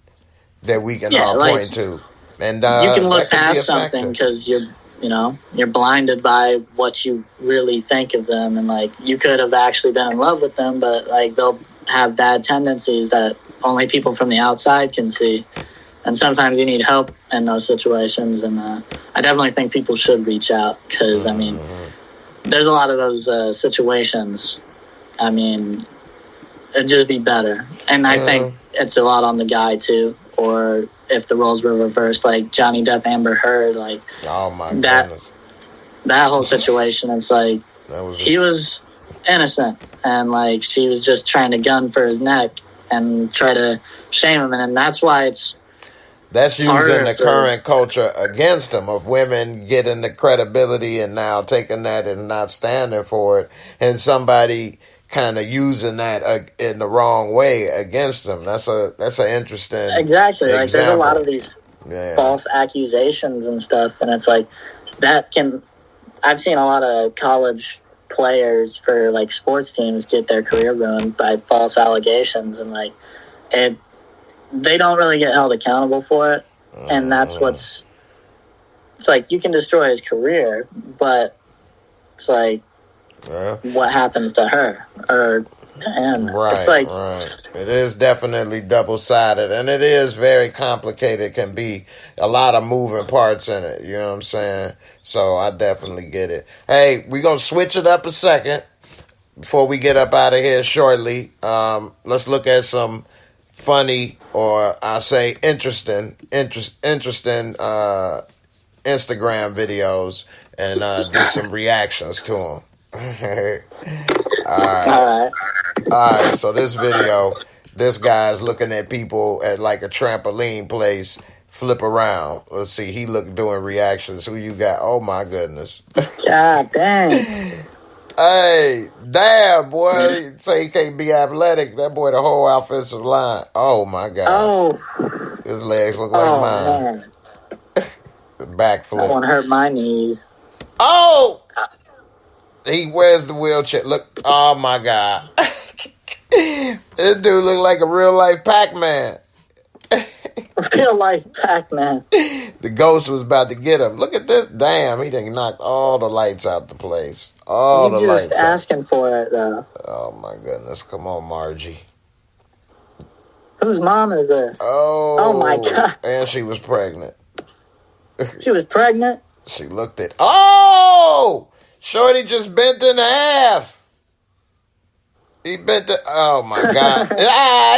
that we can all point to. And you can look past something because you're blinded by what you really think of them, and like you could have actually been in love with them, but like they'll have bad tendencies that only people from the outside can see. And sometimes you need help in those situations, and I definitely think people should reach out because, I mean, there's a lot of those situations. I mean, it'd just be better. And I think it's a lot on the guy, too, or if the roles were reversed, like Johnny Depp, Amber Heard, like oh my goodness. That whole situation, it's like he was innocent, and like she was just trying to gun for his neck and try to shame him, and that's why that's using the current culture against them, of women getting the credibility and now taking that and not standing for it, and somebody kind of using that in the wrong way against them. That's an interesting exactly example. Like there's a lot of these false accusations and stuff, and it's like I've seen a lot of college players for like sports teams get their career ruined by false allegations, and like they don't really get held accountable for it. And that's it's like you can destroy his career, but it's like what happens to her or to him? Right, it's like it is definitely double-sided, and it is very complicated. It can be a lot of moving parts in it, you know what I'm saying? So I definitely get it. Hey, we're going to switch it up a second before we get up out of here shortly. Let's look at some funny, or I'll say interesting Instagram videos and do some reactions to them. All right. So this video This guy's looking at people at like a trampoline place. Flip around. Let's see. He doing reactions. Who you got? Oh my goodness. God dang. Hey, damn, boy. Say he can't be athletic. That boy, the whole offensive line. Oh my God. Oh. His legs look like mine. Backflip. That one hurt my knees. Oh! He wears the wheelchair. Look. Oh my God. This dude look like a real life Pac-Man. Real life Pac-Man. The ghost was about to get him. Look at this. Damn, he done knocked all the lights out the place. All the lights out. Just asking for it, though. Oh, my goodness. Come on, Margie. Whose mom is this? Oh. Oh, my God. And she was pregnant. She was pregnant? She looked at... Oh! Shorty just bent in half. He bent the... Oh, my God.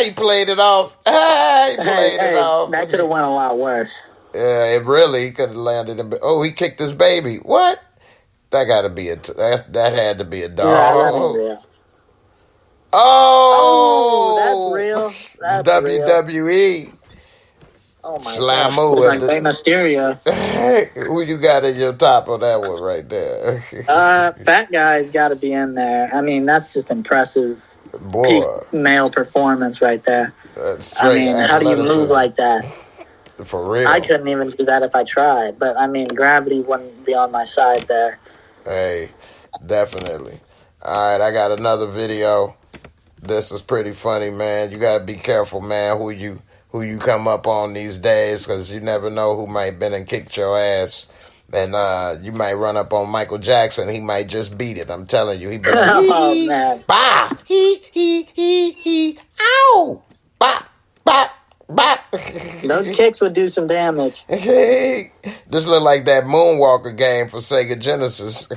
He played it off. He played it off. That could have went a lot worse. Yeah, it really. He could have landed in... Oh, he kicked his baby. What? That got to be that had to be a dog. Yeah, that ain't real. Oh! That's real. That's WWE. Real. Oh, my Slamoo. gosh. Like Mysterio. Who you got in your top of that one right there? Fat guy's got to be in there. I mean, that's just impressive. Boy. Peak male performance right there. I mean, how do you move like that? For real. I couldn't even do that if I tried. But, I mean, gravity wouldn't be on my side there. Hey, definitely. All right, I got another video. This is pretty funny, man. You got to be careful, man, who you come up on these days, because you never know who might been and kicked your ass. And you might run up on Michael Jackson. He might just beat it. I'm telling you. He been like, oh, man. Bah! He, ow! Bop! Bop! Bop! Those kicks would do some damage. This look like that Moonwalker game for Sega Genesis.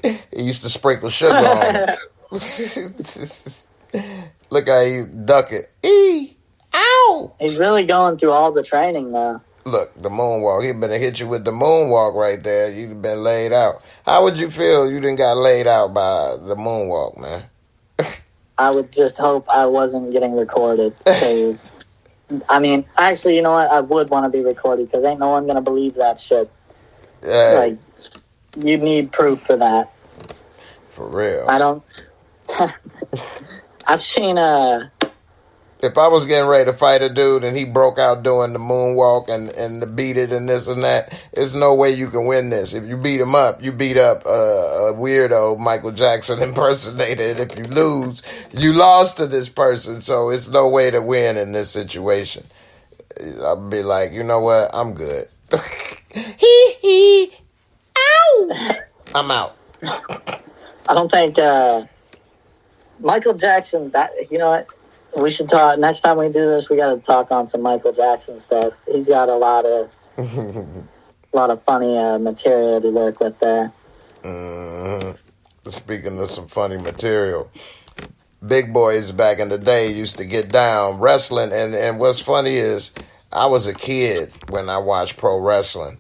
He used to sprinkle sugar on it. Look how you duck it. Ow! He's really going through all the training now. Look, the moonwalk. He been to hit you with the moonwalk right there. You'd been laid out. How would you feel you didn't got laid out by the moonwalk, man? I would just hope I wasn't getting recorded. Because, I mean, actually, you know what? I would want to be recorded because ain't no one going to believe that shit. Like, you need proof for that. For real. I don't... I've seen If I was getting ready to fight a dude and he broke out doing the moonwalk and the beat it and this and that, there's no way you can win this. If you beat him up, you beat up a weirdo Michael Jackson impersonator. And if you lose, you lost to this person. So it's no way to win in this situation. I'll be like, you know what? I'm good. Ow! I'm out. I don't think Michael Jackson, you know what? We should talk. Next time we do this, we got to talk on some Michael Jackson stuff. He's got a lot of funny material to work with there. Speaking of some funny material, big boys back in the day used to get down wrestling. And what's funny is I was a kid when I watched pro wrestling.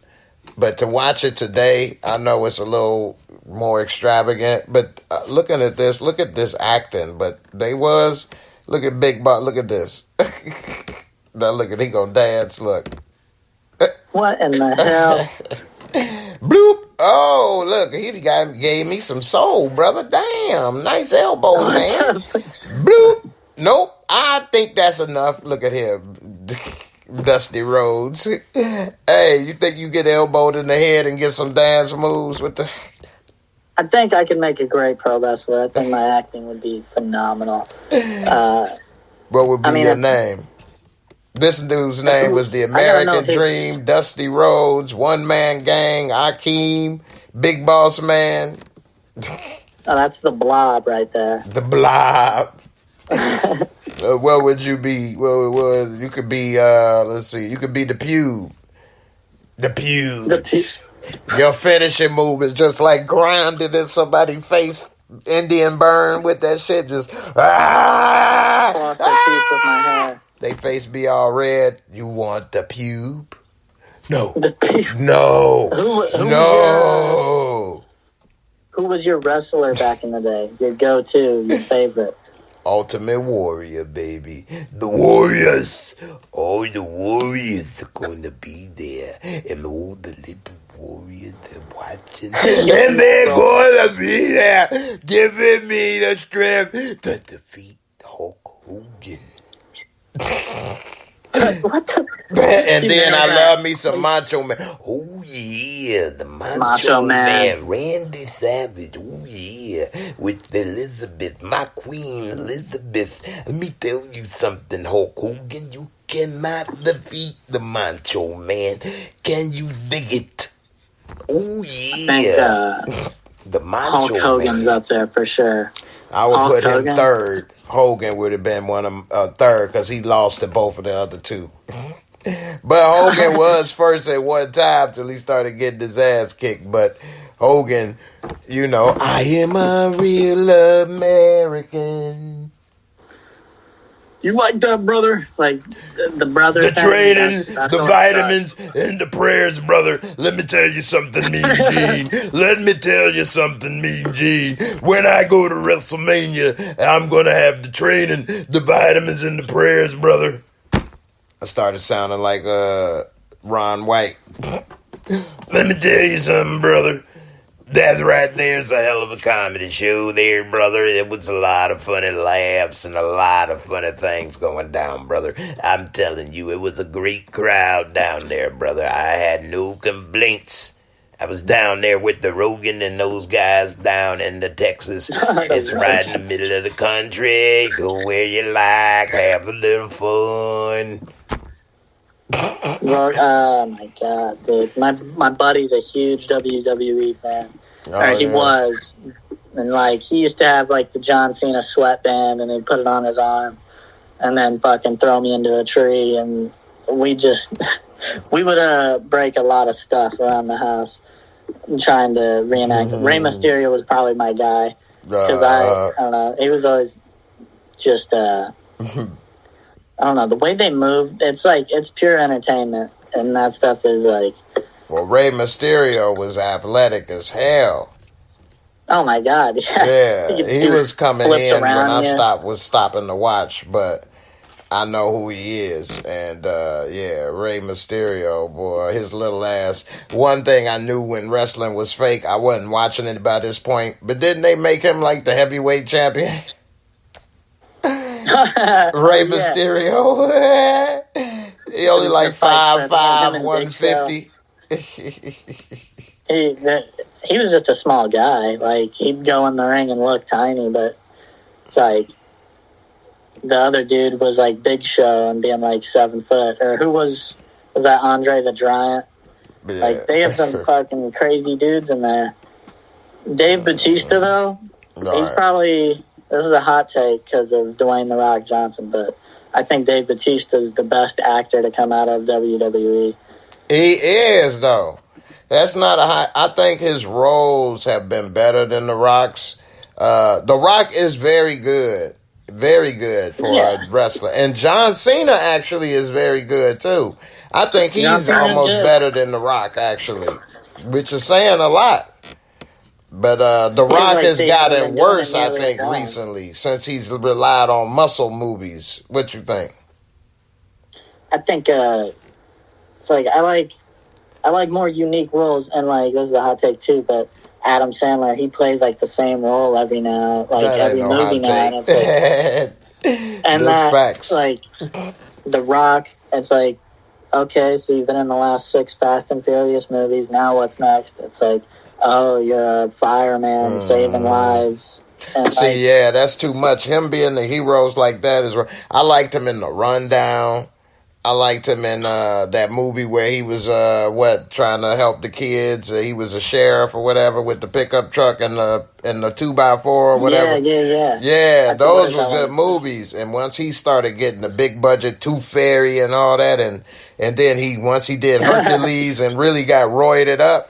But to watch it today, I know it's a little more extravagant. But looking at this, look at this acting. But look at Big Boss, look at this. Now look at, he gonna dance, look. What in the hell? Bloop. Oh, look, he gave me some soul, brother. Damn, nice elbow, man. Bloop. Nope, I think that's enough. Look at him. Dusty Rhodes. Hey, you think you get elbowed in the head and get some dance moves with the... I think I could make a great pro wrestler. I think my acting would be phenomenal. What would be your name? This dude's name was the American Dream, Dusty Rhodes, One Man Gang, Akeem, Big Boss Man. Oh, that's the Blob right there. The Blob. What would you be? Well, you could be, let's see, you could be the Pube. The Pube. Your finishing move is just like grinding in somebody's face, Indian burn with that shit. Just Lost their teeth with my hair. They face be all red. You want the pube? No. Who was your wrestler back in the day? Your go-to, your favorite? Ultimate Warrior, baby. The Warriors. All the Warriors are gonna be there. And all the little Warriors are watching. And they're gonna be there, giving me the strength to defeat Hulk Hogan. What the? And then I love me some Macho Man. Oh yeah, the Macho Man. Randy Savage. Oh yeah, with Elizabeth, my Queen Elizabeth. Let me tell you something, Hulk Hogan. You cannot defeat the Macho Man. Can you dig it? Oh yeah. I think, the Macho Hulk Hogan's Man. up there for sure. I would Hulk put him Hogan? third. Hogan would have been one of third because he lost to both of the other two. But Hogan was first at one time till he started getting his ass kicked. But Hogan, you know, I am a real American. You like that, brother? Like the brother. The thing? training, That's the what vitamins, and the prayers, brother. Let me tell you something, Mean Gene. Let me tell you something, Mean Gene. When I go to WrestleMania, I'm going to have the training, the vitamins, and the prayers, brother. I started sounding like Ron White. Let me tell you something, brother. That right there's a hell of a comedy show there, brother. It was a lot of funny laughs and a lot of funny things going down, brother. I'm telling you, it was a great crowd down there, brother. I had no complaints. I was down there with the Rogan and those guys down in the Texas. It's right in the middle of the country. Go where you like, have a little fun. Well, oh my god, dude! My buddy's a huge WWE fan, he was, and like he used to have like the John Cena sweatband, and he'd put it on his arm, and then fucking throw me into a tree, and we would break a lot of stuff around the house, trying to reenact it. Rey Mysterio was probably my guy because I don't know, he was always just I don't know, the way they move, it's like, it's pure entertainment, and that stuff is like... Well, Rey Mysterio was athletic as hell. Oh my god, yeah. He was coming in when I was stopping to watch, but I know who he is. And, Rey Mysterio, boy, his little ass. One thing I knew when wrestling was fake, I wasn't watching it by this point, but didn't they make him like the heavyweight champion? Rey Mysterio. He only like 5'5", 150. He was just a small guy. Like, he'd go in the ring and look tiny, but it's like the other dude was like Big Show and being like 7 foot. Or who was that, Andre the Giant? Yeah. Like, they have some fucking crazy dudes in there. Dave Bautista, though, he's probably... This is a hot take because of Dwayne "The Rock" Johnson, but I think Dave Bautista is the best actor to come out of WWE. He is, though. That's not a high... I think his roles have been better than The Rock's. The Rock is very good. Very good for a wrestler. And John Cena actually is very good, too. I think he's almost better than The Rock, actually, which is saying a lot. But The Rock has gotten worse, I think, recently, since he's relied on muscle movies. What you think? I think it's like I like more unique roles, and like this is a hot take too. But Adam Sandler, he plays like the same role every movie now, and it's like, and that facts. Like The Rock, it's like, okay, so you've been in the last 6 Fast and Furious movies. Now what's next? It's like, oh, you're a fireman saving lives. And see, that's too much. Him being the heroes like that is... I liked him in The Rundown. I liked him in that movie where he was, trying to help the kids. He was a sheriff or whatever with the pickup truck and the 2x4 or whatever. Yeah. Yeah, those were good movies. And once he started getting the big budget Tooth Fairy and all that, and then once he did Hercules and really got roided up,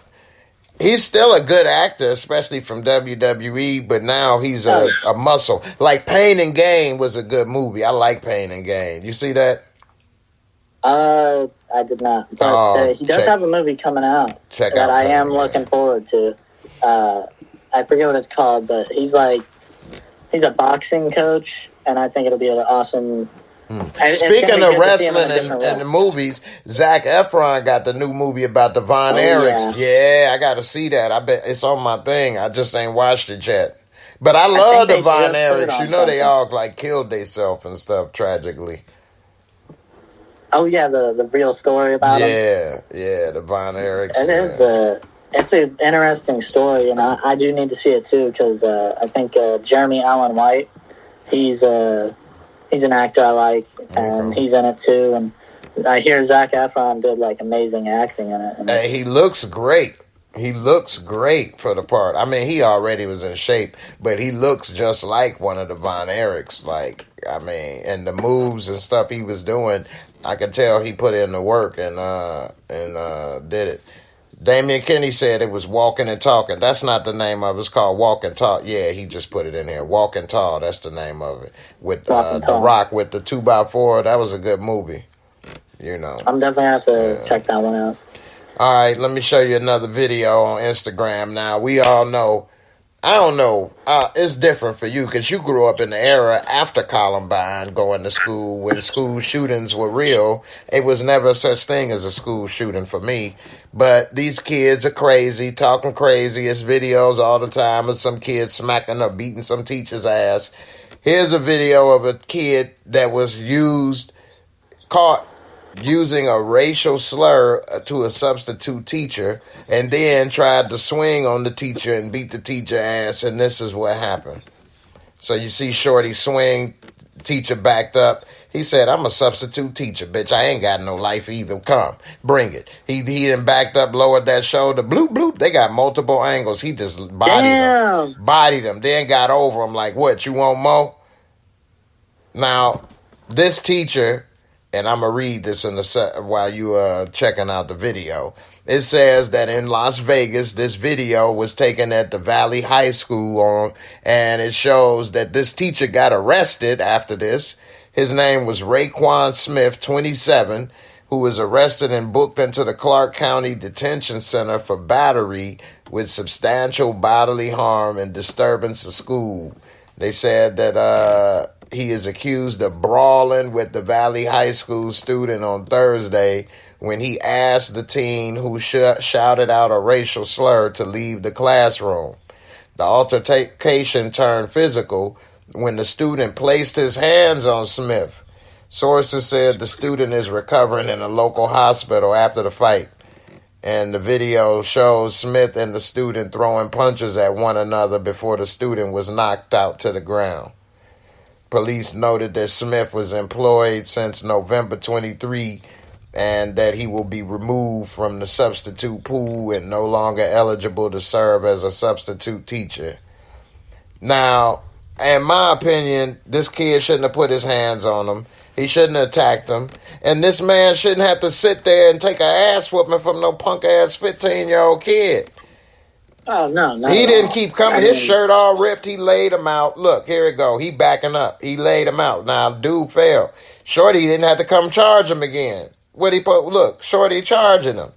he's still a good actor, especially from WWE, but now he's a muscle. Like Pain and Gain was a good movie. I like Pain and Gain. You see that? I did not. But he does have a movie coming out that I am looking forward to. I forget what it's called, but he's like He's a boxing coach, and I think it'll be an awesome. Speaking of wrestling and the movies, Zac Efron got the new movie about the Von Erichs. Yeah, I got to see that. I bet it's on my thing. I just ain't watched it yet. But I love the Von Erichs. You know, they all like killed themselves and stuff tragically. Oh yeah, the real story about him. Yeah, the Von Erichs. It is. It's an interesting story, and I do need to see it too because I think Jeremy Allen White, he's an actor I like, and he's in it too. And I hear Zac Efron did like amazing acting in it. And he looks great. He looks great for the part. I mean, he already was in shape, but he looks just like one of the Von Erichs. Like, I mean, and the moves and stuff he was doing, I could tell he put in the work and did it. Damian Kinney said it was Walking and Talking. That's not the name of it. It's called Walk and Talk. Yeah, he just put it in here. Walk and Tall, that's the name of it. With The Rock with the 2x4. That was a good movie. You know. I'm definitely going to have to check that one out. All right, let me show you another video on Instagram now. We all know, I don't know, it's different for you because you grew up in the era after Columbine going to school when school shootings were real. It was never such thing as a school shooting for me. But these kids are crazy, talking crazy. It's videos all the time of some kids smacking or beating some teacher's ass. Here's a video of a kid that was caught using a racial slur to a substitute teacher and then tried to swing on the teacher and beat the teacher ass, and this is what happened. So you see Shorty swing, teacher backed up. He said, I'm a substitute teacher, bitch. I ain't got no life either. Come, bring it. He then backed up, lowered that shoulder, bloop, bloop. They got multiple angles. He just bodied him, then got over him like, what, you want more? Now, this teacher, and I'm going to read this while you checking out the video. It says that in Las Vegas, this video was taken at the Valley High School, and it shows that this teacher got arrested after this. His name was Raekwon Smith, 27, who was arrested and booked into the Clark County Detention Center for battery with substantial bodily harm and disturbance of school. They said that he is accused of brawling with the Valley High School student on Thursday when he asked the teen who shouted out a racial slur to leave the classroom. The altercation turned physical when the student placed his hands on Smith. Sources said the student is recovering in a local hospital after the fight. And the video shows Smith and the student throwing punches at one another before the student was knocked out to the ground. Police noted that Smith was employed since November 23 and that he will be removed from the substitute pool and no longer eligible to serve as a substitute teacher. Now, in my opinion, this kid shouldn't have put his hands on him. He shouldn't have attacked him. And this man shouldn't have to sit there and take an ass whooping from no punk-ass 15-year-old kid. Oh, no. He didn't keep coming. His shirt all ripped. He laid him out. Look, here it go. He backing up. He laid him out. Now, dude fell. Shorty didn't have to come charge him again. What he put? Look, Shorty charging him.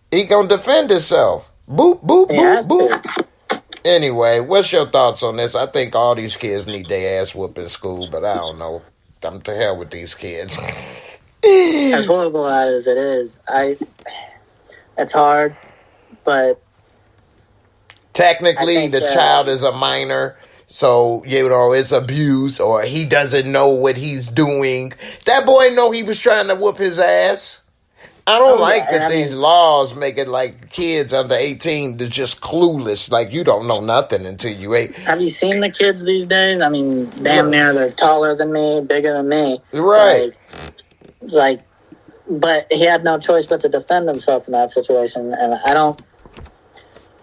He gonna defend himself. Boop, boop, boop, boop. Anyway, what's your thoughts on this? I think all these kids need their ass whooped in school, but I don't know. I'm to hell with these kids. As horrible as it is, it's hard, but technically the child is a minor, so, you know, it's abuse, or he doesn't know what he's doing. That boy know he was trying to whoop his ass. I don't that these laws make it like kids under 18 are just clueless. Like, you don't know nothing until you 8. Have you seen the kids these days? I mean, damn near they're taller than me, bigger than me. Right. But he had no choice but to defend himself in that situation. And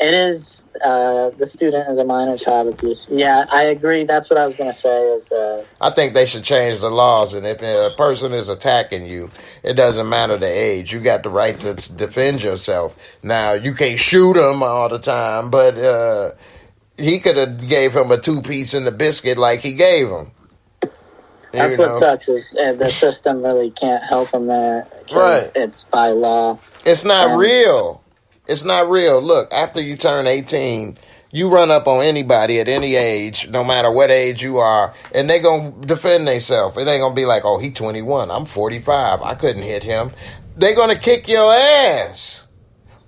it is, the student is a minor child abuse. Yeah, I agree. That's what I was going to say. I think they should change the laws. And if a person is attacking you, it doesn't matter the age. You got the right to defend yourself. Now, you can't shoot him all the time, but he could have gave him a 2-piece and a biscuit like he gave him. That's what sucks is the system really can't help him there because it's by law. It's not real. It's not real. Look, after you turn 18, You run up on anybody at any age, no matter what age you are, and they going to defend themselves. It ain't going to be like, oh, he 21, I'm 45, I couldn't hit him. They going to kick your ass.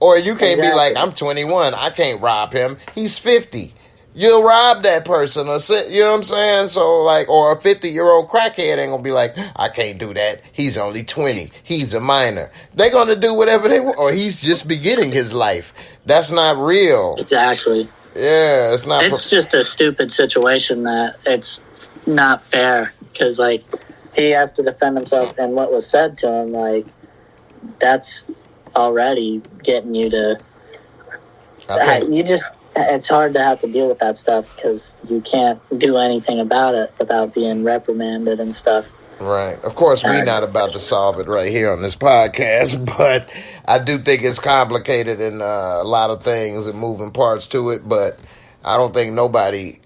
Or you can't be like, I'm 21, I can't rob him, he's 50. You'll rob that person, or you know what I'm saying? So, like, or a 50-year-old crackhead ain't gonna be like, I can't do that. He's only 20. He's a minor. They're gonna do whatever they want, or he's just beginning his life. That's not real. Exactly. Yeah, it's not. It's just a stupid situation that it's not fair, because, like, he has to defend himself, and what was said to him, like, that's already getting you to. It's hard to have to deal with that stuff because you can't do anything about it without being reprimanded and stuff. Right. Of course, we're not about to solve it right here on this podcast, but I do think it's complicated and a lot of things and moving parts to it, but I don't think nobody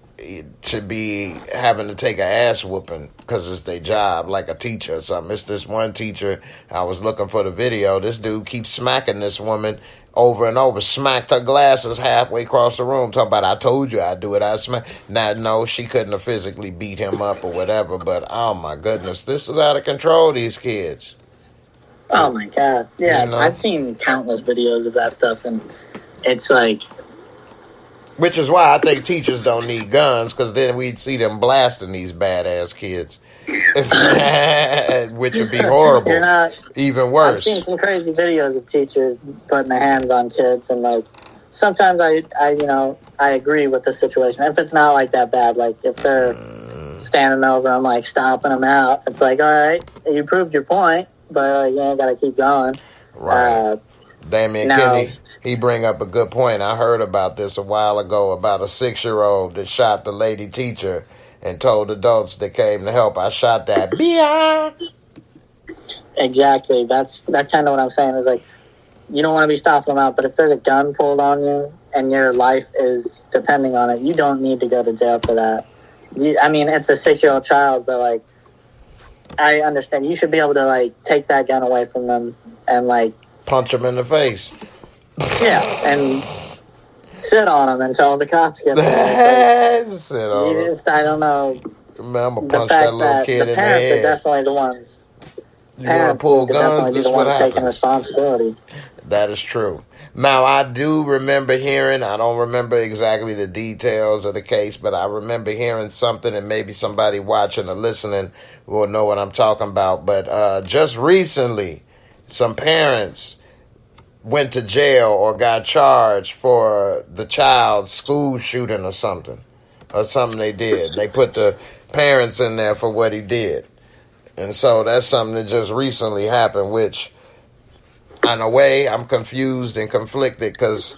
should be having to take an ass whooping because it's their job, like a teacher or something. It's this one teacher, I was looking for the video, this dude keeps smacking this woman over and over, smacked her glasses halfway across the room, talking about, I told you I'd do it, I smack. Now, no, she couldn't have physically beat him up or whatever, but oh my goodness, this is out of control, these kids. Oh my God. Yeah, you know? I've seen countless videos of that stuff, and it's like... Which is why I think teachers don't need guns, because then we'd see them blasting these badass kids. Which would be horrible. Even worse. I've seen some crazy videos of teachers putting their hands on kids, and like sometimes I agree with the situation. If it's not like that bad, like if they're standing over them, like stomping them out, it's like, all right, you proved your point, but you ain't got to keep going. Right. Damian Kinney, he bring up a good point. I heard about this a while ago about a 6-year-old that shot the lady teacher and told adults that came to help, I shot that. Exactly. That's kind of what I'm saying, is like, you don't want to be stopping them out, but if there's a gun pulled on you and your life is depending on it, you don't need to go to jail for that. I mean, it's a 6-year-old child, but like, I understand. You should be able to like take that gun away from them and like punch them in the face. Yeah, and sit on them until the cops get there. Like, sit on them. I don't know. Man, I'm gonna punch that little kid in the head. The parents are definitely the ones. You want to pull guns? This is what happens. Taking responsibility. That is true. Now, I do remember hearing, I don't remember exactly the details of the case, but I remember hearing something, and maybe somebody watching or listening will know what I'm talking about. But just recently, some parents went to jail or got charged for the child's school shooting or something they did. They put the parents in there for what he did. And so that's something that just recently happened, which in a way I'm confused and conflicted because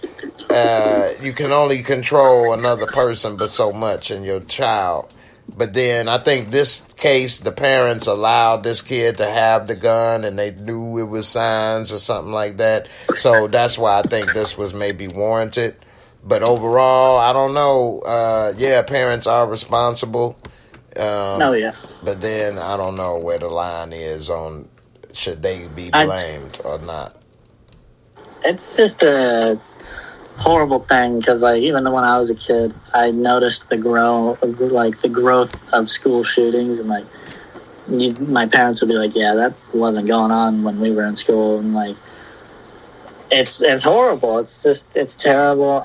you can only control another person but so much in your child. But then I think this case, the parents allowed this kid to have the gun and they knew it was signs or something like that. So that's why I think this was maybe warranted. But overall, I don't know. Parents are responsible. Yeah. But then I don't know where the line is on should they be blamed or not. It's just a horrible thing because, like, even when I was a kid, I noticed the growth of school shootings, and like, my parents would be like, "Yeah, that wasn't going on when we were in school," and like, it's horrible. It's terrible.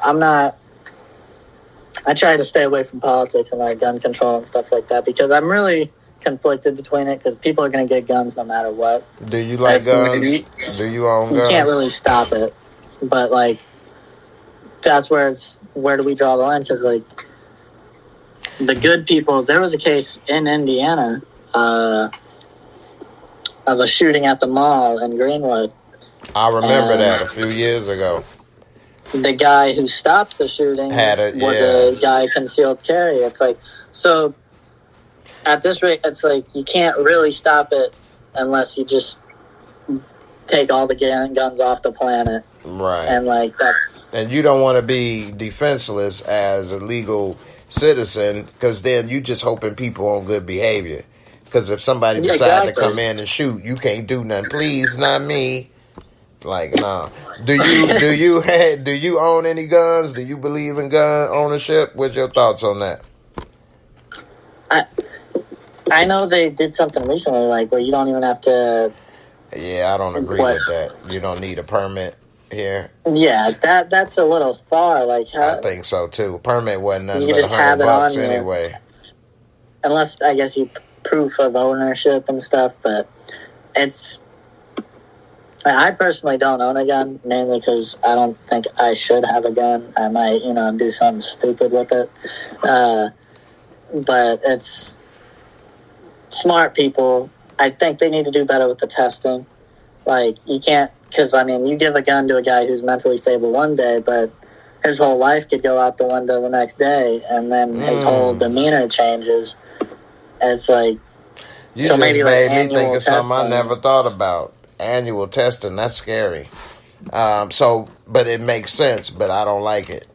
I try to stay away from politics and like gun control and stuff like that because I'm really conflicted between it because people are going to get guns no matter what. Do you like guns? Do you own guns? You can't really stop it, but like that's where do we draw the line? Because like the good people, there was a case in Indiana of a shooting at the mall in Greenwood. I remember that a few years ago. The guy who stopped the shooting was a guy concealed carry. It's like, so at this rate, it's like you can't really stop it unless you just take all the guns off the planet. Right. And like that's... And you don't want to be defenseless as a legal citizen because then you just hoping people on good behavior. Because if somebody decides to come in and shoot, you can't do nothing. Please, not me. Like, nah. Do you own any guns? Do you believe in gun ownership? What's your thoughts on that? I know they did something recently, like where you don't even have to. Yeah, I don't agree with that. You don't need a permit here. Yeah, that's a little far. Like, I think so too. Permit wasn't nothing you but just have it $100 on anyway. Unless I guess you proof of ownership and stuff, but it's. I personally don't own a gun, mainly because I don't think I should have a gun. I might, do something stupid with it. But it's smart people. I think they need to do better with the testing. Like, you can't, because, you give a gun to a guy who's mentally stable one day, but his whole life could go out the window the next day, and then his whole demeanor changes. It's like, you so just maybe made me think of something I never thought about. Annual testing, that's scary. But it makes sense, but I don't like it.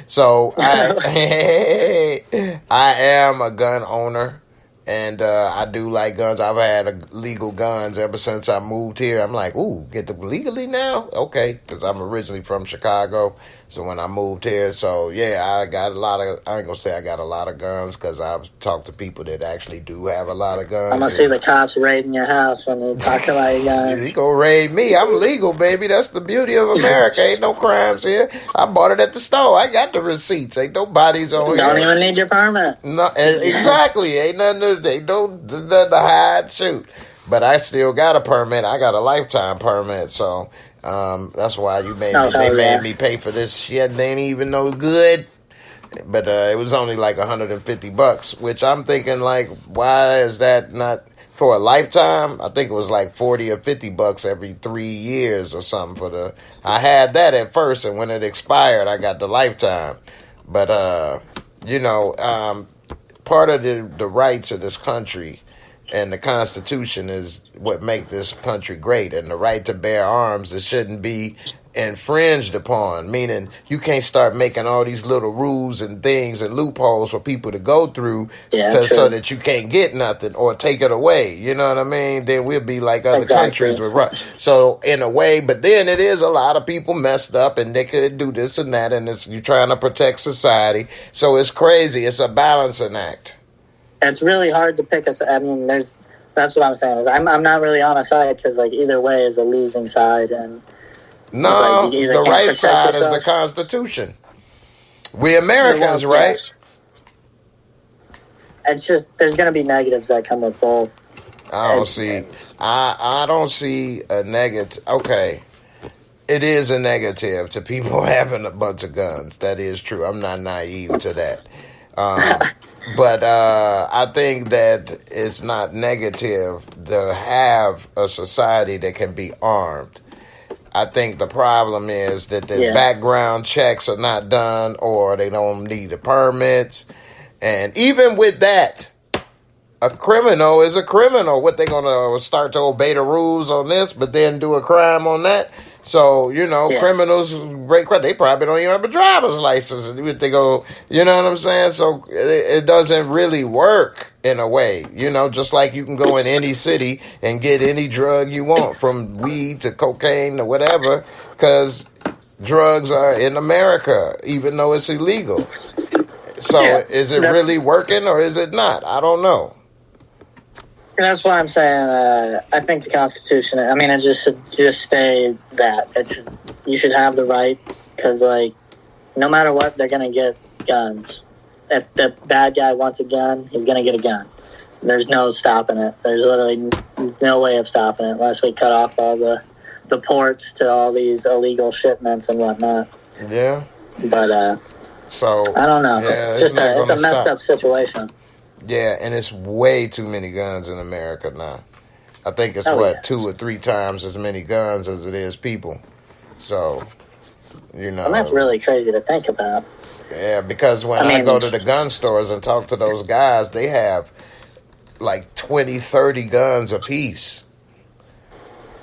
So I am a gun owner, and I do like guns. I've had legal guns ever since I moved here. I'm like, ooh, get them legally now? Okay, because I'm originally from Chicago. So when I moved here, I got a lot of, I ain't going to say I got a lot of guns because I've talked to people that actually do have a lot of guns. I'm going to see the cops raiding your house when you talk about your guns. He going to raid me. I'm legal, baby. That's the beauty of America. Ain't no crimes here. I bought it at the store. I got the receipts. Ain't no bodies on here. Don't even need your permit. No, exactly. Ain't nothing to hide. Shoot. But I still got a permit. I got a lifetime permit, so... that's why they made me pay for this shit. They ain't even no good. But it was only like $150, which I'm thinking like, why is that not for a lifetime? I think it was like $40 or $50 every 3 years or something I had that at first, and when it expired, I got the lifetime. But part of the rights of this country and the Constitution is what make this country great. And the right to bear arms, it shouldn't be infringed upon. Meaning, you can't start making all these little rules and things and loopholes for people to go through so that you can't get nothing or take it away. You know what I mean? Then we'll be like other countries with right. So in a way, but then it is a lot of people messed up and they could do this and that, and you're trying to protect society. So it's crazy. It's a balancing act. It's really hard to pick that's what I'm saying. Is I'm not really on a side because like either way is the losing side, and no, the right side is the Constitution. We Americans, right? It's just there's going to be negatives that come with both. I don't see a negative. Okay, it is a negative to people having a bunch of guns. That is true. I'm not naive to that. But I think that it's not negative to have a society that can be armed. I think the problem is that the background checks are not done, or they don't need the permits. And even with that, a criminal is a criminal. What, they going to start to obey the rules on this, but then do a crime on that? So, criminals break crime. They probably don't even have a driver's license. They go, you know what I'm saying? So it doesn't really work in a way, just like you can go in any city and get any drug you want, from weed to cocaine to whatever, because drugs are in America, even though it's illegal. So is it really working or is it not? I don't know. That's why I'm saying I think the Constitution, it should just stay that. You should have the right, because, no matter what, they're going to get guns. If the bad guy wants a gun, he's going to get a gun. There's no stopping it. There's literally no way of stopping it unless we cut off all the ports to all these illegal shipments and whatnot. Yeah. But, so I don't know. Yeah, it's a messed up situation. Yeah, and it's way too many guns in America now. I think it's 2 or 3 times as many guns as it is people. So, And that's really crazy to think about. Yeah, because when I go to the gun stores and talk to those guys, they have like 20, 30 guns apiece.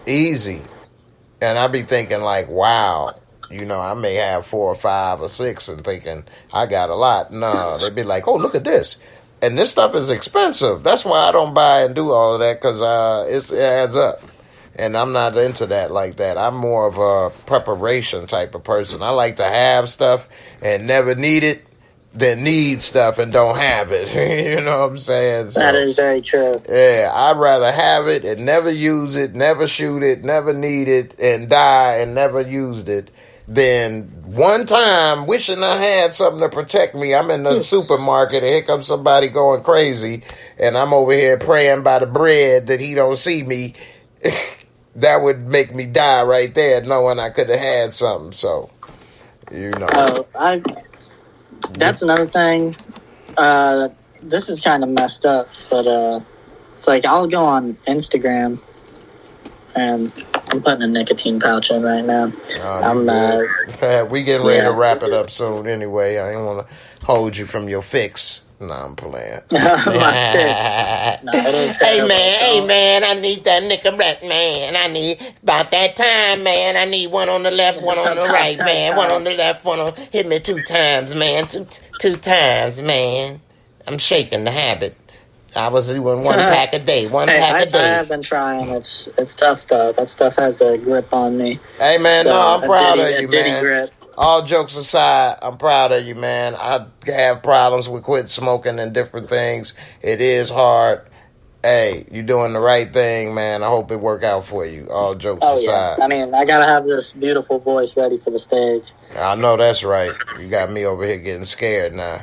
Easy. And I be thinking like, wow, I may have 4 or 5 or 6 and thinking I got a lot. No, they'd be like, oh, look at this. And this stuff is expensive. That's why I don't buy and do all of that, because it adds up. And I'm not into that like that. I'm more of a preparation type of person. I like to have stuff and never need it than need stuff and don't have it. You know what I'm saying? That is very true. Yeah, I'd rather have it and never use it, never shoot it, never need it, and die and never used it than one time wishing I had something to protect me. I'm in the supermarket and here comes somebody going crazy and I'm over here praying by the bread that he don't see me. That would make me die right there knowing I could have had something. So, you know. That's another thing. This is kind of messed up, but it's like I'll go on Instagram, and I'm putting a nicotine pouch in right now. We getting ready to wrap it up soon anyway. I ain't want to hold you from your fix. No, I'm playing. My fix. No, it is terrible. Hey man, I need that Nicorette, man. I need about that time, man. I need one on the left, one on the right, man. One on the left, one on. Hit me 2 times, man. Two times, man. I'm shaking the habit. I was doing one pack a day. Pack a day. I have been trying. It's tough though. That stuff has a grip on me. Hey man, so, I'm proud of you, Diddy man. grip. All jokes aside, I'm proud of you, man. I have problems with quit smoking and different things. It is hard. Hey, you're doing the right thing, man. I hope it work out for you. All jokes aside. Yeah. I mean, I gotta have this beautiful voice ready for the stage. I know that's right. You got me over here getting scared now.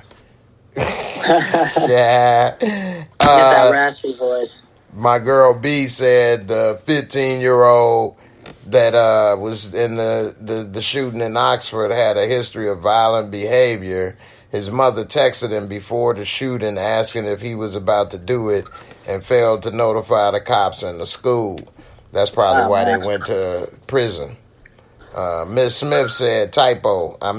Yeah. Get that raspy voice. My girl B said the 15-year-old that was in the shooting in Oxford had a history of violent behavior. His mother texted him before the shooting asking if he was about to do it and failed to notify the cops in the school. That's probably why they went to prison. Miss Smith said, typo, I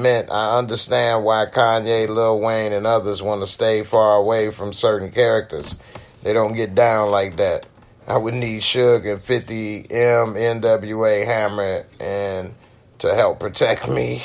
understand why Kanye, Lil Wayne, and others want to stay far away from certain characters. They don't get down like that. I would need Suge and 50 M, NWA, Hammer, and to help protect me.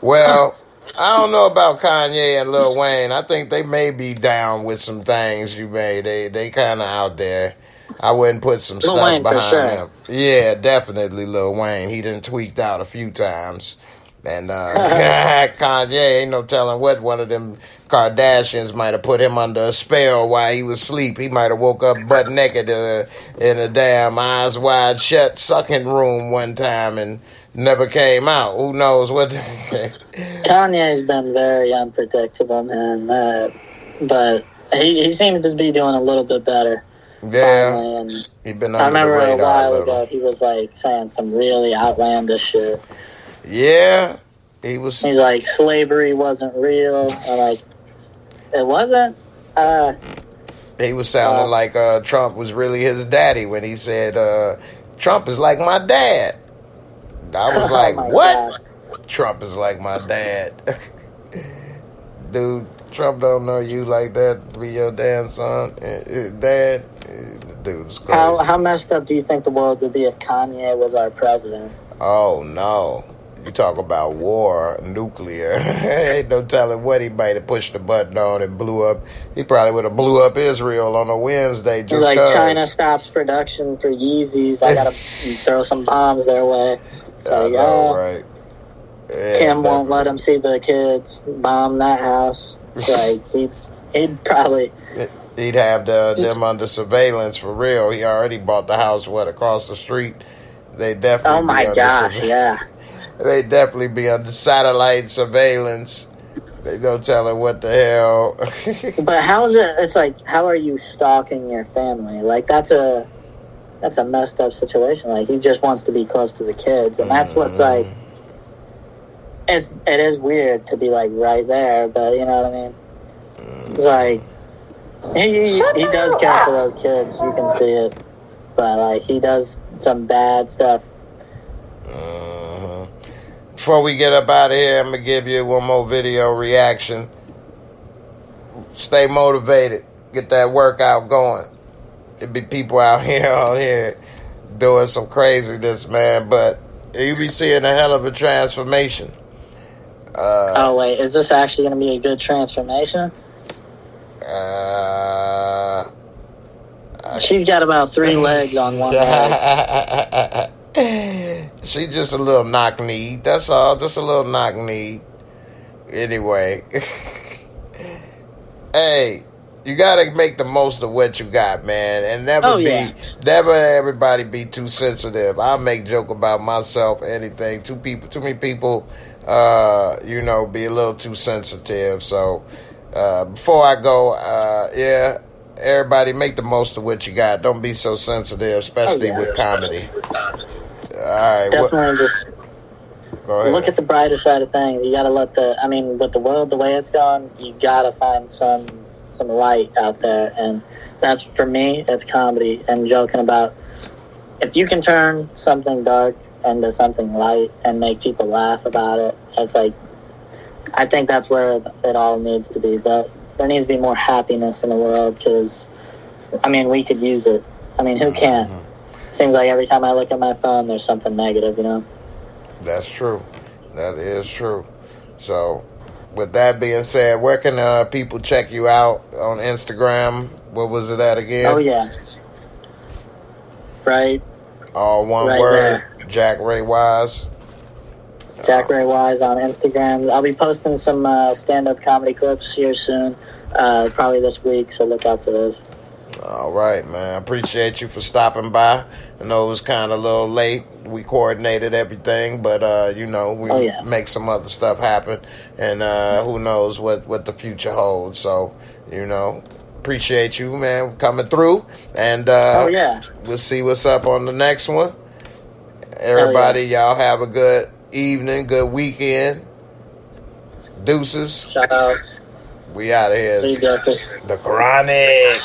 Well, I don't know about Kanye and Lil Wayne. I think they may be down with some things you made. They kind of out there. I wouldn't put some Lil stuff Wayne, behind for sure. him. Yeah, definitely Lil Wayne. He done tweaked out a few times. And Kanye, ain't no telling what one of them Kardashians might have put him under a spell while he was asleep. He might have woke up butt naked in a damn eyes wide shut sucking room one time and never came out. Who knows what? Kanye's been very unpredictable, man. But he seems to be doing a little bit better. Yeah, he been under I remember the radar a while a little. ago he was like saying some really outlandish shit. Yeah, he was. He's like, slavery wasn't real. I'm like, it wasn't. He was sounding like Trump was really his daddy when he said, Trump is like my dad. I was like, what? God. Trump is like my dad. Dude, Trump don't know you like that. Be your damn son. Dad. Dude's crazy. How messed up do you think the world would be if Kanye was our president? Oh, no. You talk about war, nuclear. Ain't no telling what he might have pushed the button on and blew up. He probably would have blew up Israel on a Wednesday just He's like, cause. China stops production for Yeezys. I gotta throw some bombs their way. So, I know, right? Yeah, Kim won't let him see the kids. Bomb that house. Like, he'd probably... He'd have them under surveillance for real. He already bought the house, across the street. They definitely. Oh my gosh! Yeah. They definitely be under satellite surveillance. They don't tell him what the hell. But how is it? It's like, how are you stalking your family? Like that's a messed up situation. Like he just wants to be close to the kids, and that's what's like. It is weird to be like right there, but you know what I mean. It's like he does care for those kids. You can see it, but like he does some bad stuff. Before we get up out of here, I'm gonna give you one more video reaction. Stay motivated. Get that workout going. There be people out here doing some craziness, man. But you be seeing a hell of a transformation. Oh wait, is this actually gonna be a good transformation? She's got about 3 legs on one leg. She just a little knock-kneed. That's all. Just a little knock-kneed. Anyway. Hey, you gotta make the most of what you got, man, and never everybody be too sensitive. I make joke about myself, anything. Too many people, be a little too sensitive. So, before I go, everybody make the most of what you got. Don't be so sensitive, especially with comedy. All right, definitely just go ahead. Look at the brighter side of things. You gotta with the world the way it's going, you gotta find some light out there, and that's, for me, it's comedy and joking about, if you can turn something dark into something light and make people laugh about it, it's like, I think that's where it all needs to be. There needs to be more happiness in the world, because, we could use it. Who can't? Seems like every time I look at my phone, there's something negative, That's true. That is true. So, with that being said, where can people check you out on Instagram? What was it at again? Oh, yeah. Right. All one word. There. Jack Ray Wise. Jack Ray Wise on Instagram. I'll be posting some stand-up comedy clips here soon, probably this week, so look out for those. All right, man. Appreciate you for stopping by. I know it was kind of a little late. We coordinated everything, but, make some other stuff happen. And who knows what the future holds. So, appreciate you, man, coming through. And we'll see what's up on the next one. Everybody, y'all have a good evening, good weekend. Deuces. Shout out. We out of here. See you, Doctor. The Chronic.